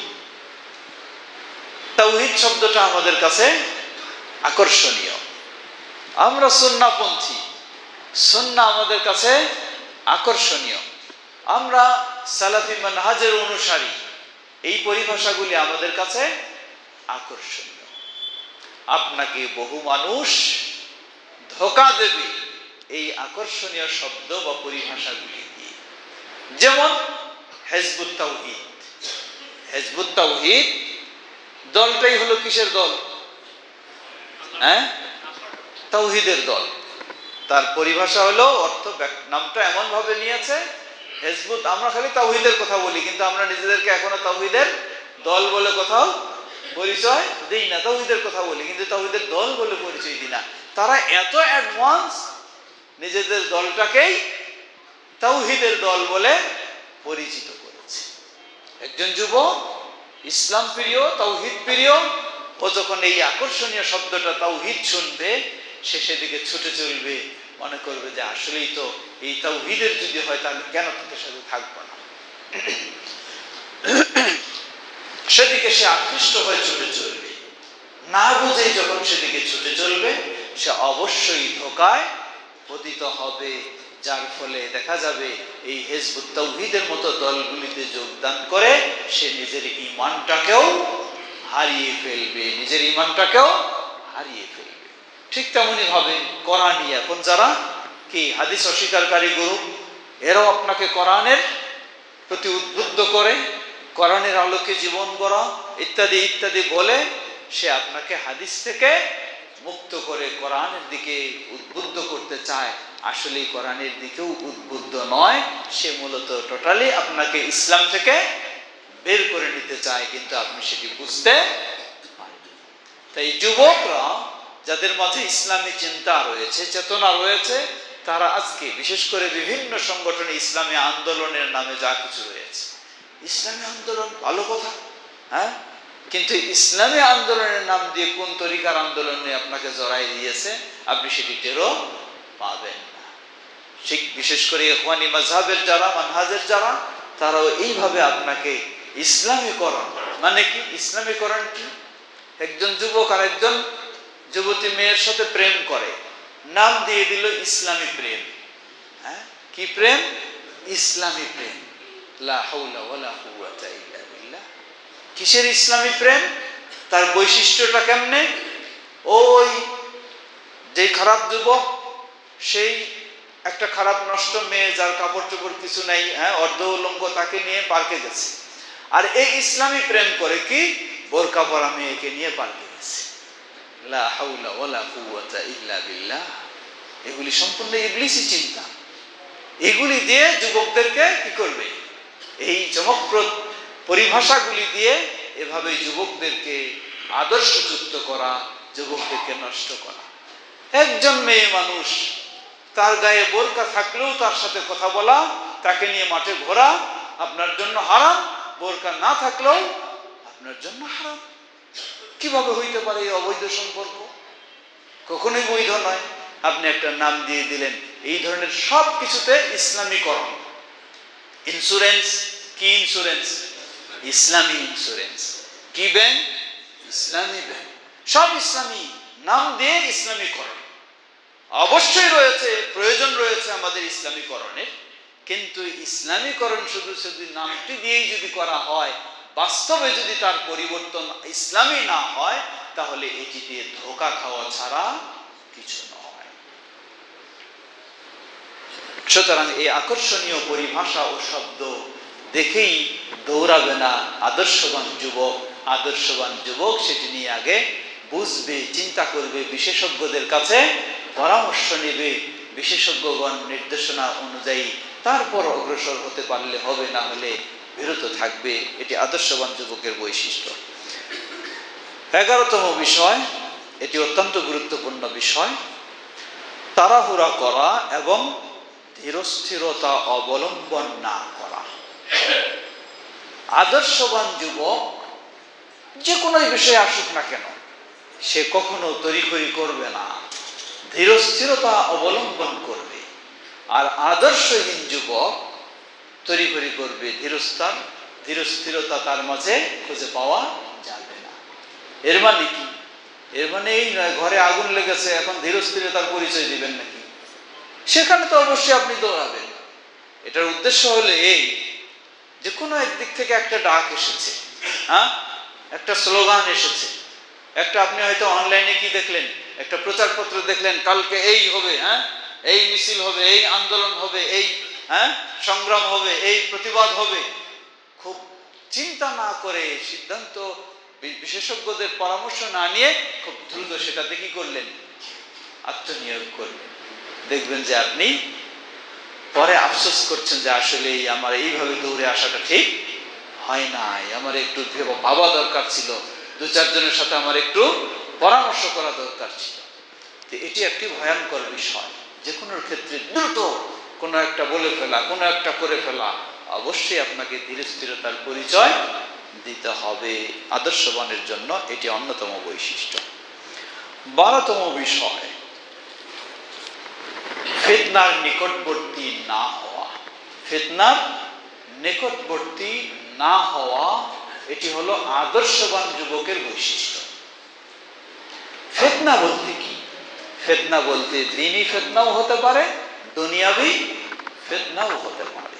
[SPEAKER 2] তাওহীদ শব্দটা আমাদের কাছে আকর্ষণীয়। আমরা সুন্নাহপন্থী, সুন্নাহ আমাদের কাছে আকর্ষণীয়। আমরা সালাফি মানহাজের অনুসারী, এই পরিভাষাগুলি আমাদের কাছে আকর্ষণীয়। আপনাকে বহু মানুষ ধোঁকা দেবে এই আকর্ষণীয় শব্দ বা পরিভাষাগুলি দিয়ে। যেমন হিজবুত তাওহীদ, হিজবুত তাওহীদ দলটাই হলো কিসের দল? তাওহীদের দল। তার পরিভাষা হলো, অর্থ, নামটা এমন ভাবে নিয়েছে হিজবুত। আমরা খালি তাওহীদের কথা বলি, কিন্তু আমরা নিজেদেরকে এখনো তাওহীদের দল বলে কোথাও পরিচয় দিই না। তাওহীদের কথা বলি কিন্তু তাওহীদের দল বলে পরিচয় দিই না। তারা এত অ্যাডভান্স, নিজেদের দলটাকেই তাওহীদের দল বলে পরিচিত করেছে। একজন যুবক ইসলাম প্রিয়, তাওহীদ প্রিয়, ও যখন এই আকর্ষণীয় শব্দটা তাওহীদ শুনবে, সে সেদিকে ছুটে চলবে, মনে করবে যে আসলেই তো এই তাওহীদের যদি হয় তাহলে কেন তাদের সাথে থাকবো না, সেদিকে সে আকৃষ্ট হয়ে ছুটে চলবে। না বুঝেই যখন সেদিকে ছুটে চলবে, সে অবশ্যই ধোঁকায় পতিত হবে। যার ফলে দেখা যাবে এই হিজবুত তাওহীদের মতো দলগুলিতে যোগদান করে সে নিজের ঈমানটাকেও হারিয়ে ফেলবে, নিজের ঈমানটাকেও হারিয়ে ফেলবে। ঠিক তেমনি ভাবে কোরআনী, এখন যারা কি হাদিস অস্বীকারী গ্রুপ, এরাও আপনাকে কোরআনের প্রতি উদ্বুদ্ধ করে, কোরআনের আলোকে জীবন গড়া ইত্যাদি ইত্যাদি বলে সে আপনাকে হাদিস থেকে মুক্ত করে কোরআনের দিকে উদ্বুদ্ধ করতে চায়। আসলে কোরআনের দিকেও উদ্বুদ্ধ নয়, সে মূলত টোটালি আপনাকে ইসলাম থেকে বের করে নিতে চায়, কিন্তু আপনি সেটি বুঝতে তাই যুবকরা যাদের মাঝে ইসলামী চিন্তা রয়েছে, চেতনা রয়েছে, তারা আজকে বিশেষ করে বিভিন্ন সংগঠনে ইসলামী আন্দোলনের নামে যা কিছু রয়েছে, ইসলামী আন্দোলন ভালো কথা, হ্যাঁ, কিন্তু ইসলামী আন্দোলনের নাম দিয়ে কোন তরিকার আন্দোলনে আপনাকে জড়াই দিয়েছে আপনি সেটি টেরও পাবেন না। ঠিক বিশেষ করে ইখওয়ানি মাযহাবের যারা, মানহাজের যারা, তারাও এইভাবে আপনাকে ইসলামীকরণ, মানে কি ইসলামীকরণ কি, একজন যুবক আর একজন যুবতী মেয়ের সাথে প্রেম করে, নাম দিয়ে দিল ইসলামী প্রেম। হ্যাঁ, কি প্রেম? ইসলামী প্রেম। লা হাওলা ওয়ালা কুওয়াতা ইল্লা বিল্লাহ। কিসের ইসলামী প্রেম? তার বৈশিষ্ট্যটা কেমনে? ওই যে খারাপ যুবক, সেই একটা খারাপ নষ্ট মেয়ে যার কাপড় চোপড় কিছু নাই, হ্যাঁ, অর্ধ উলঙ্গ, তাকে নিয়ে পার্কে গেছে। আর এই ইসলামী প্রেম করে কি, বোরকা পরা মেয়েকে নিয়ে পার্কে গেছে। লা হাওলা ওয়ালা কুওয়াতা ইল্লা বিল্লাহ। এগুলি সম্পূর্ণ ইবলিসি চিন্তা। এগুলি দিয়ে যুবকদেরকে কি করবে? এই চমকপ্রদ পরিভাষাগুলি দিয়ে এভাবে যুবকদেরকে আদর্শযুক্ত করা, যুবকদেরকে নষ্ট করা। একজন মেয়ে মানুষ, তার গায়ে বোরকা থাকলেও তার সাথে কথা বলা, তাকে নিয়ে মাঠে ঘোরা আপনার জন্য হারাম, বোরকা না থাকলেও আপনার জন্য হারাম। কিভাবে হইতে পারে এই অবৈধ সম্পর্ক? কখনোই বৈধ নয়। আপনি একটা নাম দিয়ে দিলেন। এই ধরনের সব কিছুতে ইসলামীকরণ। ইন্স্যুরেন্স, কি ইন্স্যুরেন্স? ইসলামী ইন্স্যুরেন্স। কি ব্যাংক? ইসলামী ব্যাংক। সব ইসলামী, নাম দিয়ে ইসলামীকরণ। অবশ্যই রয়েছে, প্রয়োজন রয়েছে আমাদের ইসলামীকরণের, কিন্তু ইসলামীকরণ শুধু শুধু নামটি দিয়েই যদি করা হয়, বাস্তবে যদি তার পরিবর্তন ইসলামী না হয়, তাহলে এটি দিয়ে ধোঁকা খাওয়া ছাড়া কিছু নয়। সুতরাং এই আকর্ষণীয় পরিভাষা ও শব্দ দেখেই দৌড়াবে না আদর্শবান যুবক। আদর্শবান যুবক সেটি নিয়ে আগে বুঝবে, চিন্তা করবে, বিশেষজ্ঞদের কাছে পরামর্শ নেবে, বিশেষজ্ঞগণ নির্দেশনা অনুযায়ী তারপর অগ্রসর হতে পারলে হবে, না হলে বিরত থাকবে। এটি আদর্শবান যুবকের বৈশিষ্ট্য। 11তম বিষয়, এটি অত্যন্ত গুরুত্বপূর্ণ বিষয়, তাড়াহুড়া করা এবং ধীরস্থিরতা অবলম্বন না করা। আদর্শবান যুবক যে কোনো বিষয়ে আসুক না কেন, সে কখনো তড়িঘড়ি করবে না, ধীরস্থিরতা অবলম্বন করবে। আর আদর্শহীন যুবক তড়িঘড়ি করবে, ধীরস্থিরতা তার মাঝে খুঁজে পাওয়া যাবে না। এর মানে কি? এর মানে এই নয় ঘরে আগুন লেগেছে, এখন ধীরস্থিরতার পরিচয় দিবেন নাকি? সেখানে তো অবশ্যই আপনি দৌড়াবেন। এটার উদ্দেশ্য হলো এই যে কোনো একদিক থেকে একটা ডাক এসেছে, হ্যাঁ, একটা স্লোগান এসেছে, একটা আপনি হয়তো অনলাইনে কি দেখলেন, একটা প্রচারপত্র দেখলেন, কালকে এই হবে, হ্যাঁ, এই মিছিল হবে, এই আন্দোলন হবে, এই হ্যাঁ সংগ্রাম হবে, এই প্রতিবাদ হবে। খুব চিন্তা না করে, সিদ্ধান্ত বিশেষজ্ঞদের পরামর্শ না নিয়ে খুব দ্রুত সেটাতে কি করলেন? আত্মনিয়োগ করলেন। দেখবেন যে আপনি পরে আফসোস করছেন যে আসলে আমার এইভাবে দৌড়ে আসাটা ঠিক হয় নাই, আমার একটু ভাবা দরকার ছিল, 2-4 জনের সাথে আমার একটু পরামর্শ করা দরকার ছিল। তো এটি একটি ভয়ঙ্কর বিষয়। যে কোনো ক্ষেত্রে দ্রুত কোনো একটা বলে ফেলা, কোনো একটা করে ফেলা, অবশ্যই আপনাকে ধীরস্থিরতার পরিচয় দিতে হবে। আদর্শবানের জন্য এটি অন্যতম বৈশিষ্ট্য। 12তম বিষয়, ফিতনার নিকটবর্তী না হওয়া। ফিতনার নিকটবর্তী না হওয়া, এটি হলো আদর্শবান যুবকের বৈশিষ্ট্য। ফিতনা বলতে কি? ফিতনা বলতে দ্বীনি ফিতনাও হতে পারে, দুনিয়াবি ফিতনাও হতে পারে।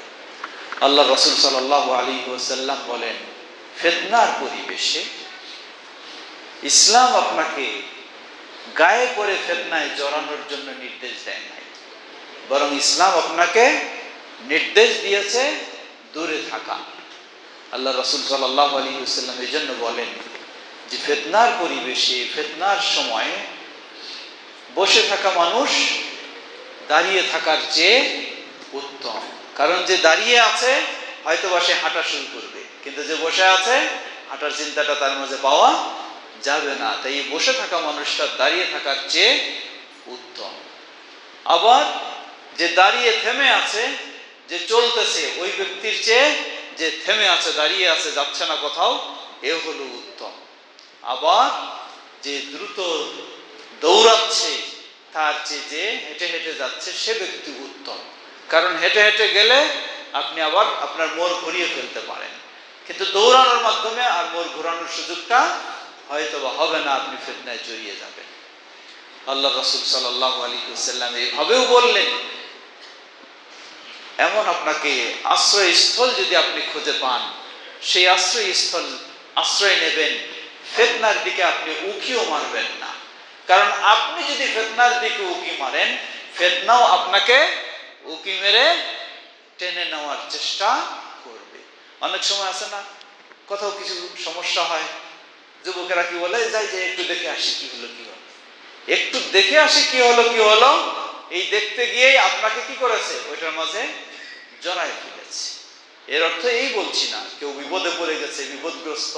[SPEAKER 2] আল্লাহ রাসূল সাল্লাল্লাহু আলাইহি ওয়াসাল্লাম বলেন, ফিতনার পরিবেশে ইসলাম আপনাকে গায়ে পড়ে ফিতনায় জড়ানোর জন্য নির্দেশ দেয় নাই, বরং ইসলাম আপনাকে নির্দেশ দিয়েছে দূরে থাকা। আল্লাহ রাসূল সাল্লাল্লাহু আলাইহি ওয়াসাল্লাম এই জন্য বলেন যে ফিতনার পরিবেশে, ফিতনার সময় বসে থাকা মানুষ দাঁড়িয়ে থাকার চেয়ে উত্তম। কারণ যে দাঁড়িয়ে আছে হয়তো বা সে হাঁটা শুরু করবে, কিন্তু যে বসে আছে হাঁটার চিন্তাটা তার মাঝে পাওয়া যাবে না। তাই বসে থাকা মানুষটা দাঁড়িয়ে থাকার চেয়ে উত্তম। আবার যে দাঁড়িয়ে থেমে আছে, যে চলতেছে, ওই ব্যক্তির চেয়ে যে থেমে আছে, দাঁড়িয়ে আছে, যাচ্ছে না কোথাও, এ হলো উত্তম। আবার যে দ্রুত দৌড়াচ্ছে তার চেয়ে যে হেঁটে হেঁটে যাচ্ছে সে ব্যক্তি উত্তম। কারণ হেঁটে হেঁটে গেলে আপনি আবার আপনার মোড় ঘুরিয়ে ফেলতে পারেন, কিন্তু দৌড়ানোর মাধ্যমে আর মোড় ঘোরানোর সুযোগটা হয়তো বা হবে না, আপনি ফিতনায় জড়িয়ে যাবেন। আল্লাহ রাসূল সাল্লাল্লাহু আলাইহি ওয়াসাল্লাম এইভাবেও বললেন, এমন আপনাকে আশ্রয়স্থল যদি আপনি খুঁজে পান, সেই আশ্রয় নেবেন, ফিতনার দিকে আপনি উকিও মারবেন না। কারণ আপনি যদি ফিতনার দিকে উকি মারেন, ফিতনাও আপনাকে উকি মেরে টেনে নেওয়ার চেষ্টা করবে। অনেক সময় আছে না, কোথাও কিছু সমস্যা হয়, যুবকেরা কি বলে, যাই যে একটু দেখে আসি কি হলো কি হলো, একটু দেখে আসি কি হলো কি হলো, এই দেখতে গিয়েই আপনাকে কি করেছে, ওইটার মাঝে জড়ায় ফেলেছে। এর অর্থ এই বলছি না কেউ বিপদে পড়ে গেছে, বিপদগ্রস্ত,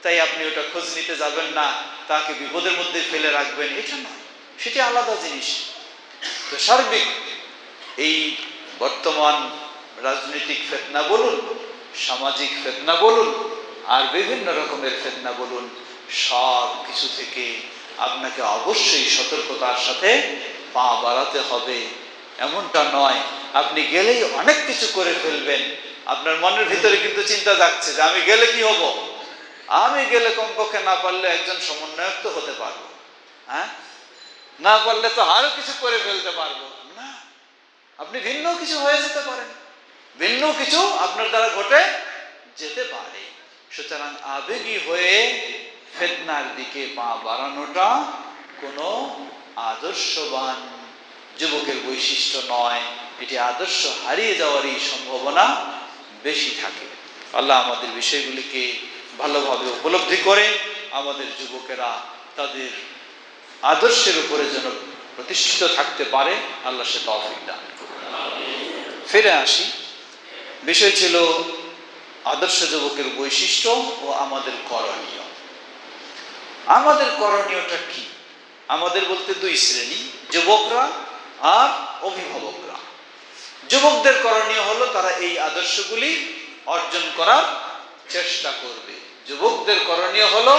[SPEAKER 2] তাই আপনি ওটা খোঁজ নিতে যাবেন না, তাকে বিপদের মধ্যে ফেলে রাখবেন, এটা নয়, সেটি আলাদা জিনিস। তো সার্বিক এই বর্তমান রাজনৈতিক ফিতনা বলুন, সামাজিক ফিতনা বলুন, আর বিভিন্ন রকমের ফিতনা বলুন, সব কিছু থেকে আপনাকে অবশ্যই সতর্কতার সাথে পা বাড়াতে হবে। এমনটা নয় আপনি গেলেই অনেক কিছু করে ফেলবেন, আপনার মনের ভিতরে কিন্তু চিন্তা যাচ্ছে যে আমি গেলে কি হব, আমি গেলে কমপক্ষে না পারলে একজন সমন্বয়ক তো হতে পারবো, হ্যাঁ, না পারলে তো আরো কিছু করে ফেলতে পারবো না, আপনি ভিন্ন কিছু হয়ে যেতে পারেন, ভিন্ন কিছু আপনার দ্বারা ঘটে যেতে পারে। সুতরাং আবেগী হয়ে ফিতনার দিকে পা বাড়ানোটা কোনো আদর্শবান যুবকের বৈশিষ্ট্য নয়, এটি আদর্শ হারিয়ে যাওয়ারই সম্ভাবনা বেশি থাকে। আল্লাহ আমাদের বিষয়গুলিকে ভালোভাবে উপলব্ধি করে আমাদের যুবকেরা তাদের আদর্শের উপরে যেন প্রতিষ্ঠিত থাকতে পারে, আল্লাহ সে তৌফিক দান করুন। ফিরে আসি, বিষয় ছিল আদর্শ যুবকের বৈশিষ্ট্য ও আমাদের করণীয়। আমাদের করণীয়টা কি? আমাদের বলতে দুই শ্রেণী, যুবকরা আর অভিভাবকরা। যুবকদের করণীয় হলো তারা এই আদর্শগুলি অর্জন করার চেষ্টা করবে। যুবকদের করণীয় হলো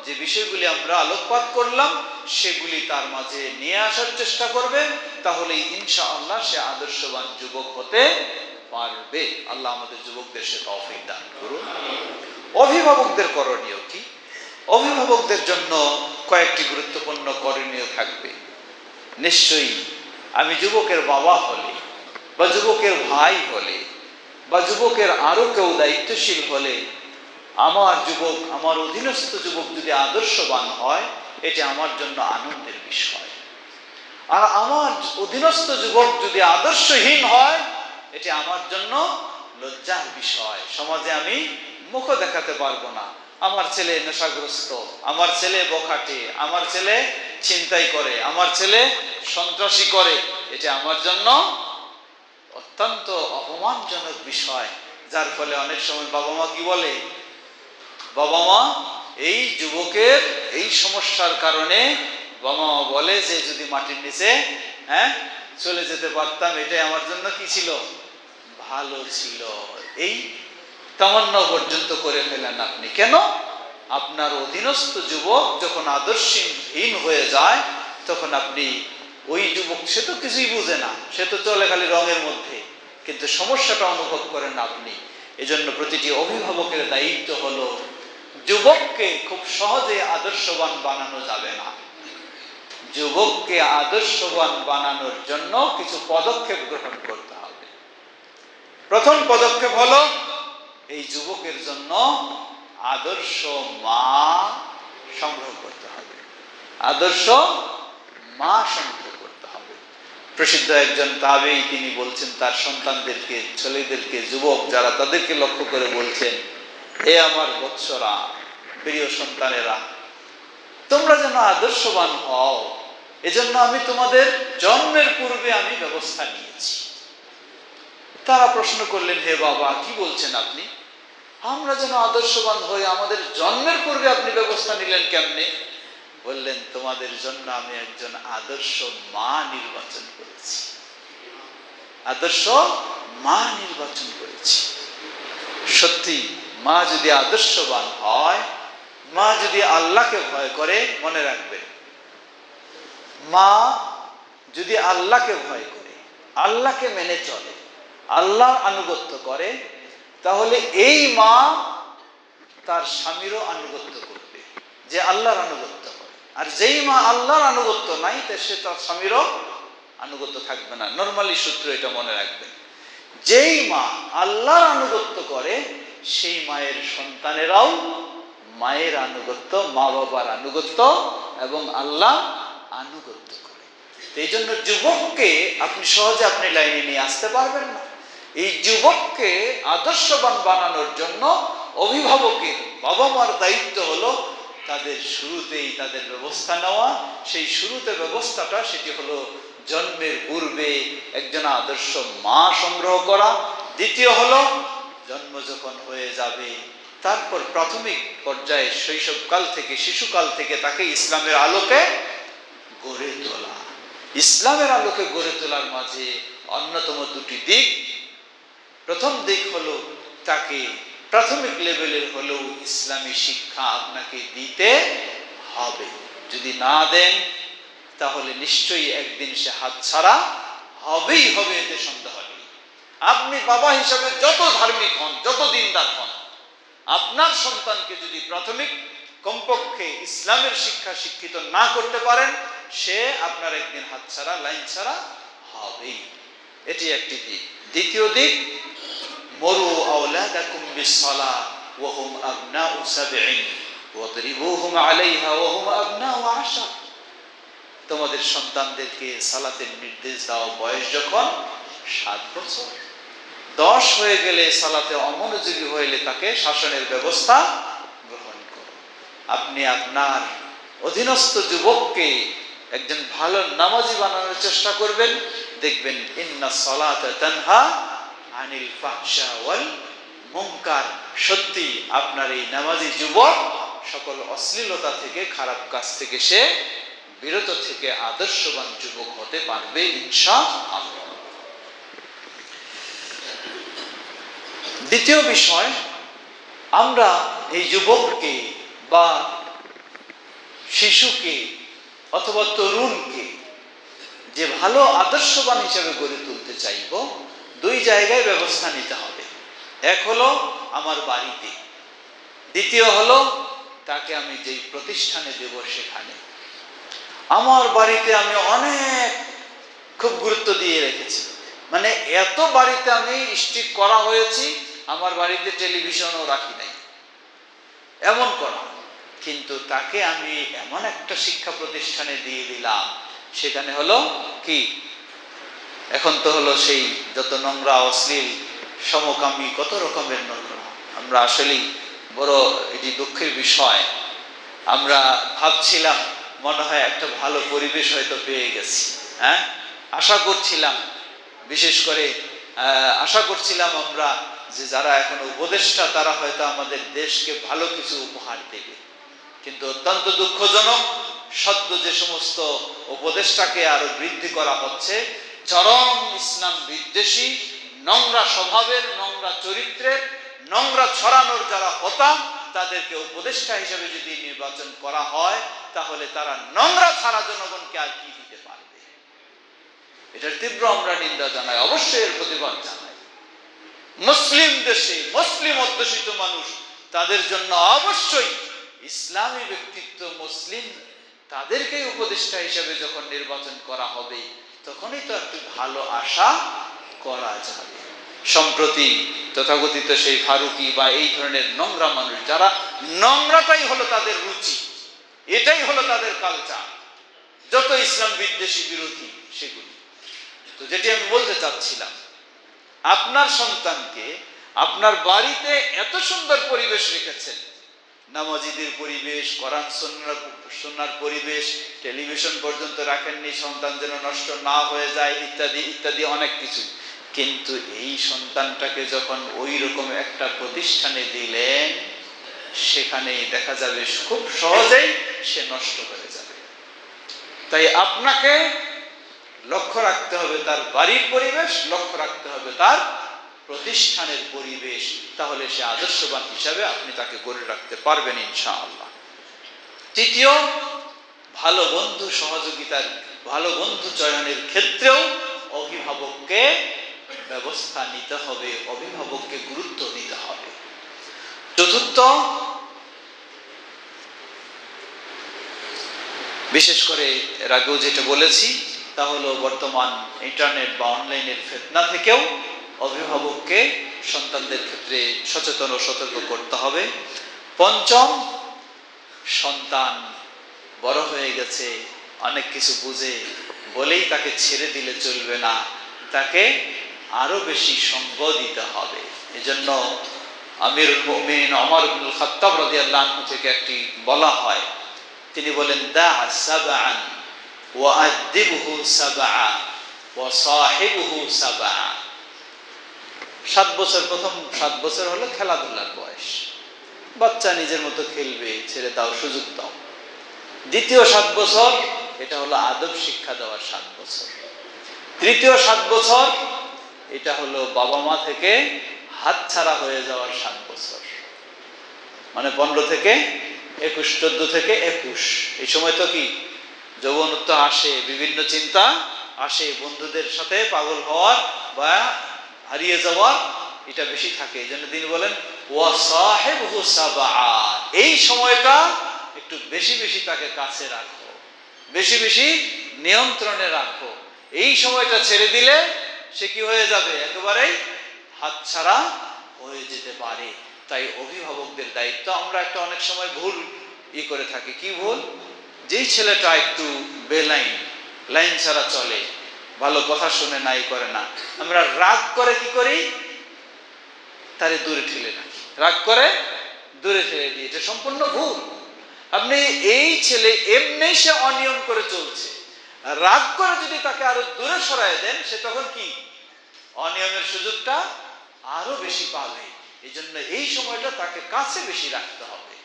[SPEAKER 2] যে বিষয়গুলি আমরা আলোকপাত করলাম সেগুলি তার মাঝে নিয়ে আসার চেষ্টা করবে, তাহলে ইনশাআল্লাহ সে আদর্শবান যুবক হতে পারবে। আল্লাহ আমাদের যুবকদের সে তৌফিক দান করুন। অভিভাবকদের করণীয় কি? অভিভাবকদের জন্য কয়েকটি গুরুত্বপূর্ণ করণীয় থাকবে। নিশ্চয়ই আমি যুবকের বাবা হলে বা যুবকের ভাই হলে বা যুবকের আরো কেউ দায়িত্বশীল হলে, আমার যুবক, আমার অধীনস্থ যুবক যদি আদর্শবান হয়, এটি আমার জন্য আনন্দের বিষয়। আর আমার অধীনস্থ যুবক যদি আদর্শহীন হয়, এটি আমার জন্য লজ্জার বিষয়। সমাজে আমি মুখ দেখাতে পারবো না, আমার ছেলে নেশাগ্রস্ত, আমার ছেলে বখাটে, আমার ছেলে ছিনতাই করে, আমার ছেলে সন্ত্রাসী করে, এটি আমার জন্য অত্যন্ত অপমানজনক বিষয়। যার ফলে অনেক সময় বাবা মা কি বলে, বাবা মা এই যুবকের এই সমস্যার কারণে বাবা মা বলে যে যদি মাটির নিচে চলে যেতে পারতাম, এটাই আমার জন্য কি ছিল, ভালো ছিল। এই তামান্না পর্যন্ত করে ফেলেন আপনি। কেন? আপনার অধীনস্থ যুবক যখন আদর্শহীন হয়ে যায়, তখন আপনি ওই যুবক, সে তো কিছুই বুঝে না, সে তো চলে খালি রঙের মধ্যে, কিন্তু সমস্যাটা অনুভব করেন আপনি। এজন্য প্রতিটি অভিভাবকের দায়িত্ব হলো যুবককে খুব সহজে আদর্শবান বানানো যাবে না। যুবককে আদর্শবান বানানোর জন্য কিছু পদক্ষেপ গ্রহণ করতে হবে। প্রথম পদক্ষেপ হলো এই যুবকের জন্য আদর্শ মা সংগ্রহ করতে হবে, আদর্শ মা সংগ্রহ করতে হবে। প্রসিদ্ধ একজন তাবেঈ তিনি বলছেন তার সন্তানদেরকে, ছেলেদেরকে, যুবক যারা, তাদেরকে লক্ষ্য করে বলছেন, হে আমার বৎসরা, প্রিয় সন্তানেরা, তোমরা যেন আদর্শবান হও, এজন্য আমি তোমাদের জন্মের পূর্বে আমি ব্যবস্থা নিয়েছি। তারা প্রশ্ন করলেন, হে বাবা, কি বলছেন আপনি? আমরা যেন আদর্শবান হই, আমাদের জন্মের পূর্বে আপনি ব্যবস্থা নিলেন কেমনে? বললেন, তোমাদের জন্য আমি একজন আদর্শ মা নির্বাচন করেছি, আদর্শ মা নির্বাচন করেছি। সত্যি মা যদি আদর্শবান হয়, মা যদি আল্লাহকে ভয় করে, মনে রাখবে, মা যদি আল্লাহকে ভয় করে, আল্লাহকে মেনে চলে, আল্লাহর আনুগত্য করে, তাহলে এই মা তার স্বামীরও আনুগত্য করবে, যে আল্লাহর আনুগত্য করে। আর যেই মা আল্লাহর আনুগত্য নাই, সে তার স্বামীরও আনুগত্য থাকবে না। নরমালি সূত্র এটা মনে রাখবেন, যেই মা আল্লাহর আনুগত্য করে, সেই মায়ের সন্তানেরাও মায়ের আনুগত্য, মা বাবার আনুগত্য এবং আল্লাহ আনুগত্য করে। এই জন্য যুবককে আপনি সহজে আপনি লাইনে নিয়ে আসতে পারবেন না। এই যুবককে আদর্শবান বানানোর জন্য অভিভাবকের, বাবা মার দায়িত্ব হলো তাদের শুরুতেই তাদের ব্যবস্থা নেওয়া। সেই শুরুতে ব্যবস্থাটা সেটি হলো জন্মের পূর্বে একজন আদর্শ মা সংগ্রহ করা। দ্বিতীয় হলো জন্ম যখন হয়ে যাবে, তারপর প্রাথমিক পর্যায়ে শৈশবকাল থেকে, শিশুকাল থেকে তাকে ইসলামের আলোকে গড়ে তোলা। ইসলামের আলোকে গড়ে তোলার মাঝে অন্যতম দুটি দিক। প্রথম দিক হলো তাকে প্রাথমিক লেভেলের হলেও ইসলামী শিক্ষা আপনাকে দিতে হবে। যদি না দেন, তাহলে নিশ্চয়ই একদিন সে হাতছাড়া হবেই হবে, এতে সন্দেহ নেই। আপনি বাবা হিসাবে যত ধার্মিক হন, যত দিনদার হন, আপনার সন্তানকে যদি প্রাথমিক কমপক্ষে ইসলামের শিক্ষা শিক্ষিত না করতে পারেন, সে আপনার একদিন হাতছাড়া, লাইন ছাড়া হবেই। এটি একটি দিক। দ্বিতীয় দিক, মরু আওলাদাকুম বিসসালাহ ওয়া হুম আবনাউ সাবঈন ওয়াদরিবুহুম আলাইহা ওয়া হুম আবনাউ আশর। তোমাদের সন্তানদেরকে সালাতের নির্দেশ দাও বয়স যখন 7 বছর। 10 হয়ে গেলে সালাতে অমনোযোগী হইলে তাকে শাসনের ব্যবস্থা গ্রহণ করো। আপনি আপনার অধীনস্থ যুবককে একজন ভালো নামাজি বানানোর চেষ্টা করবেন, দেখবেন ইন্নাস সালাতা তানহা আনিল ফাহশা ওয়াল মুনকার। সত্যি আপনার এই নামাজি যুবক সকল অশ্লীলতা থেকে, খারাপ কাজ থেকে সে বিরত থেকে আদর্শবান যুবক হতে পারবে ইনশাআল্লাহ। দ্বিতীয় বিষয়, আমরা এই যুবককে বা শিশুকে অথবা তরুণকে যে ভালো আদর্শবান হিসেবে গড়ে তুলতে চাইব, 2 জায়গায় ব্যবস্থা নিতে হবে। এক হলো আমার বাড়িতে, দ্বিতীয় হলো তাকে আমি যেই প্রতিষ্ঠানে দেব সেখানে। আমার বাড়িতে আমি অনেক খুব গুরুত্ব দিয়ে রেখেছি, মানে এত বাড়িতে আমি স্ট্রিক্ট করা হয়েছি, আমার বাড়িতে টেলিভিশনও রাখি নাই, এমন করা। কিন্তু তাকে আমি এমন একটা শিক্ষা প্রতিষ্ঠানে দিয়ে দিলাম, সেখানে হলো কি, এখন তো হলো সেই যত নোংরা, অশ্লীল, সমকামী, কত রকমের নোংরা। আমরা আসলেই বড় এটি দুঃখের বিষয়। আমরা ভাবছিলাম মনে হয় একটা ভালো পরিবেশ হয়তো পেয়ে গেছি, হ্যাঁ, আশা করছিলাম, বিশেষ করে আশা করছিলাম আমরা যে যারা এখন উপদেষ্টা, তারা হয়তো আমাদের দেশকে ভালো কিছু উপহার দেবে। কিন্তু অত্যন্ত দুঃখজনক, সদ্য যে সমস্ত উপদেষ্টাকে আরো বৃদ্ধি করা হচ্ছে, চরম ইসলাম বিদ্বেষী, নোংরা স্বভাবের, নোংরা চরিত্রের, নোংরা ছড়ানোর যারা হতা, তাদেরকে উপদেষ্টা হিসেবে যদি নির্বাচন করা হয়, তাহলে তারা নোংরা ছাড়া জনগণকে আর কি দিতে পারবে? এটার তীব্র আমরা নিন্দা জানাই, অবশ্যই এর প্রতিবাদ জানাই। মুসলিম দেশে মুসলিম অধ্যুষিত মানুষ, তাদের জন্য অবশ্যই ইসলামী ব্যক্তিত্ব মুসলিম, তাদেরকে উপদেষ্টা হিসেবে যখন নির্বাচন করা হবে, তখনই তো একটু ভালো আশা করা যাবে। সম্প্রতি তথাকথিত সেই ফারুকি বা এই ধরনের নোংরা মানুষ, যারা নোংরাটাই হলো তাদের রুচি, এটাই হলো তাদের কালচার, যত ইসলাম বিদ্বেষী বিরোধী সেগুলি। তো যেটি আমি বলতে চাচ্ছিলাম, আপনার সন্তানকে আপনার বাড়িতে এত সুন্দর পরিবেশ রেখেছেন, নামাজিদের পরিবেশ, কোরআন সুন্নাহর পরিবেশ, টেলিভিশন পর্যন্ত রাখেননি সন্তান যেন নষ্ট না হয়ে যায়, ইত্যাদি ইত্যাদি অনেক কিছু। কিন্তু এই সন্তানটাকে যখন ওই রকম একটা প্রতিষ্ঠানে দিলেন, সেখানে দেখা যাবে খুব সহজেই সে নষ্ট হয়ে যাবে। তাই আপনাকে লক্ষ্য রাখতে হবে তার বাড়ির পরিবেশ, লক্ষ্য রাখতে হবে তার প্রতিষ্ঠানের পরিবেশ, তাহলে সে আদর্শবান হিসাবে আপনি তাকে গড়ে রাখতে পারবেন ইনশাআল্লাহ। তৃতীয়, ভালো বন্ধু সহযোগিতার, ভালো বন্ধু চয়নের ক্ষেত্রেও অভিভাবককে ব্যবস্থা নিতে হবে, অভিভাবককে গুরুত্ব দিতে হবে। চতুর্থ, বিশেষ করে এর আগেও যেটা বলেছি তা হলো বর্তমান ইন্টারনেট বা অনলাইনের ফিতনা থেকেও অভিভাবককে সন্তানদের ক্ষেত্রে সচেতন ও সতর্ক করতে হবে। পঞ্চম, সন্তান বড় হয়ে গেছে, অনেক কিছু বুঝে বলেই তাকে ছেড়ে দিলে চলবে না, তাকে আরো বেশি সঙ্গ দিতে হবে। এজন্য আমিরুল মুমিনিন ওমর ইবনুল খাত্তাব রাদিয়াল্লাহু আনহু থেকে একটি বলা হয়, তিনি বলেন, দা সাবআন ওয়া আদিবহু সাবআ ওয়া সাহিবহু সাবআ। 7 বছর, প্রথম 7 বছর হলো খেলাধুলার বয়স, বাচ্চা নিজের মতো খেলবে, ছেড়ে দাও, সুযোগ দাও। দ্বিতীয় 7 বছর, এটা হলো আদব শিক্ষা দেওয়ার 7 বছর। তৃতীয় 7 বছর, এটা হলো বাবা মা থেকে হাত ছাড়া হয়ে যাওয়ার 7 বছর, মানে 15 থেকে 21, 14 থেকে 21। এই সময় তো কি যৌবনত্ব আসে, বিভিন্ন চিন্তা আসে, বন্ধুদের সাথে পাগল হওয়ার বা হারিয়ে যাওয়ার এটা বেশি থাকে। এই জন্য তিনি বলেন ওয়া সাহিবহু সাবআ, এই সময়টা একটু বেশি বেশি তাকে কাছে রাখো, বেশি বেশি নিয়ন্ত্রণে রাখো। এই সময়টা ছেড়ে দিলে সে কি হয়ে যাবে, একেবারেই হাতছাড়া হয়ে যেতে পারে। তাই অভিভাবকদের দায়িত্ব, আমরা একটা অনেক সময় ভুল করে থাকি। কি ভুল? যেই ছেলেটা একটু বেলাইন, লাইন ছাড়া চলে, ভালো কথা শুনে নাই করে না, আমরা রাগ করে কি করি, তারে দূরে ঠেলে রাখি, রাগ করে দূরে ঠেলে দিই। এটা সম্পূর্ণ ভুল। আপনি এই ছেলে এমনি সে অনিয়ম করে চলছে, রাগ করে যদি তাকে আরো দূরে সরায় দেন, সে তখন কি অনিয়মের সুযোগটা আরো বেশি পাবে। এই জন্য এই সময়টা তাকে কাছে বেশি রাখতে হবে,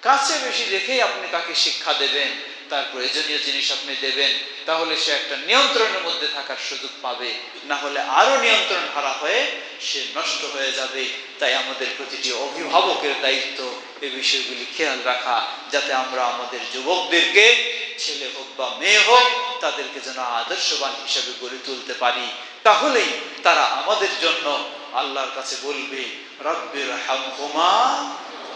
[SPEAKER 2] কাছে বেশি রেখেই আপনি তাকে শিক্ষা দেবেন, তার প্রয়োজনীয় জিনিস আপনি দেবেন, তাহলে সে একটা নিয়ন্ত্রণের মধ্যে থাকার সুযোগ পাবে। না হলে আরো নিয়ন্ত্রণ হারা হয়ে সে নষ্ট হয়ে যাবে। তাই আমাদের প্রতিটি অভিভাবকের দায়িত্ব এই বিষয়গুলি খেয়াল রাখা, যাতে আমরা আমাদের যুবকদেরকে, ছেলে হোক বা মেয়ে হোক, তাদেরকে যেন আদর্শবান হিসেবে গড়ে তুলতে পারি। তাহলেই তারা আমাদের জন্য আল্লাহর কাছে বলবে, রব্বির হামহুমা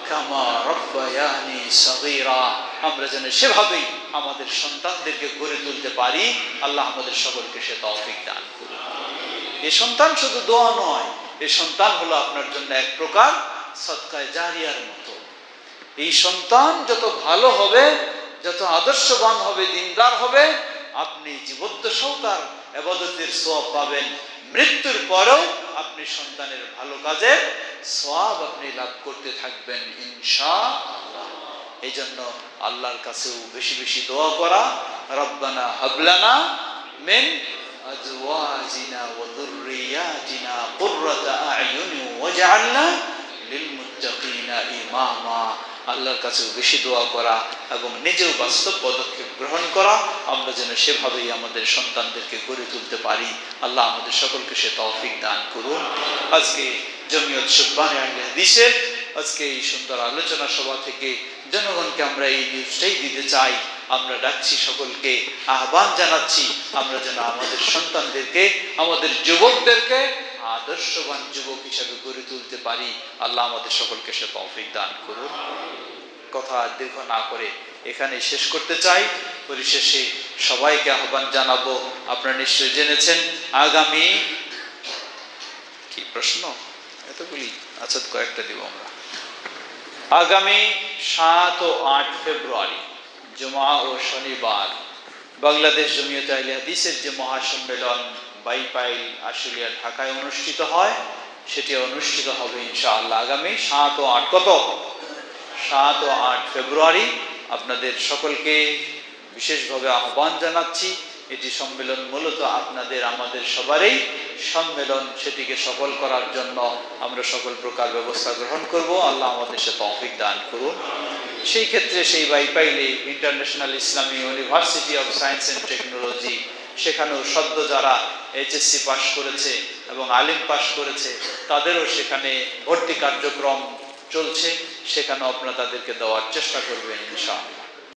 [SPEAKER 2] কামা রাব্বায়ানি সাগীরা। আমরা যেন সেভাবেই আমাদের সন্তানদেরকে গড়ে তুলতে পারি। আল্লাহ আমাদের সকলকে সে তৌফিক দান করুন। এই সন্তান শুধু দোয়া নয়, এই সন্তান হলো আপনার জন্য এক প্রকার সদকায়ে জারিয়ার মতো। এই সন্তান যত ভালো হবে, যত আদর্শবান হবে, দিনদার হবে, আপনি জীবদ্দশাও তার ইবাদতের সওয়াব পাবেন। মৃত্যুর পরেও আপনি সন্তানের ভালো কাজের সওয়াব আপনি লাভ করতে থাকবেন ইনশাআল্লাহ। এই জন্য আল্লাহর কাছেও বেশি বেশি দোয়া করা, রব্বানা হাবলানা মিন আজওয়াজিনা ওয়া যুররিয়াতিনা কুররাতা আ'য়ুনি ওয়াজআলনা লিল মুত্তাকিনা ইমামা। আল্লাহর কাছেও বেশি দোয়া করা এবং নিজেও বাস্তব পদক্ষেপ গ্রহণ করা, আমরা যেন সেভাবেই আমাদের সন্তানদেরকে গড়ে তুলতে পারি। আল্লাহ আমাদের সকলকে সে তৌফিক দান করুন। আজকে জমিয়ত শুববানে আহলে হাদিসের আজকে এই সুন্দর আলোচনা সভা থেকে জনগণকে আমরা এই নিউজটাই দিতে চাই। আমরা ডাকছি সকলকে, আহ্বান জানাচ্ছি, আমরা যেন আমাদের সন্তানদেরকে, আমাদের যুবকদেরকে আদর্শবান যুবক হিসেবে গড়ে তুলতে পারি। আল্লাহ আমাদের সকলকে সে তৌফিক দান করুন। কথা দীর্ঘ না করে এখানে শেষ করতে চাই। পরিশেষে সবাইকে আহ্বান জানাবো, আপনারা নিশ্চয়ই জেনেছেন আগামী কি প্রশ্ন এতগুলি, আচ্ছা কয়েকটা দিব আমরা। আগামী 7 ও 8 ফেব্রুয়ারি জুমা ও শনিবার বাংলাদেশ জমিয়ত আহলে হাদিসের যে মহাসম্মেলন বাইপাইল আশুলিয়া ঢাকায় অনুষ্ঠিত হয়, সেটি অনুষ্ঠিত হবে ইনশাআল্লাহ আগামী 7 ও 8 কত 7 ও 8 ফেব্রুয়ারি। আপনাদের সকলকে বিশেষভাবে আহ্বান জানাচ্ছি। এটি সম্মেলন মূলত আপনাদের আমাদের সবারই সম্মেলন সেটিকে সফল করার জন্য আমরা সকল প্রকার ব্যবস্থা গ্রহণ করব। আল্লাহ আমাদের সে তৌফিক দান করুন। সেই ক্ষেত্রে সেই বাইপাইলে international Islami university of science and technology, সেখানেও সদ্য যারা এইচএসসি পাশ করেছে এবং আলিম পাশ করেছে তাদেরও সেখানে ভর্তি কার্যক্রম চলছে, সেখানেও আপনারা তাদেরকে দেওয়ার চেষ্টা করবেন ইনশাআল্লাহ।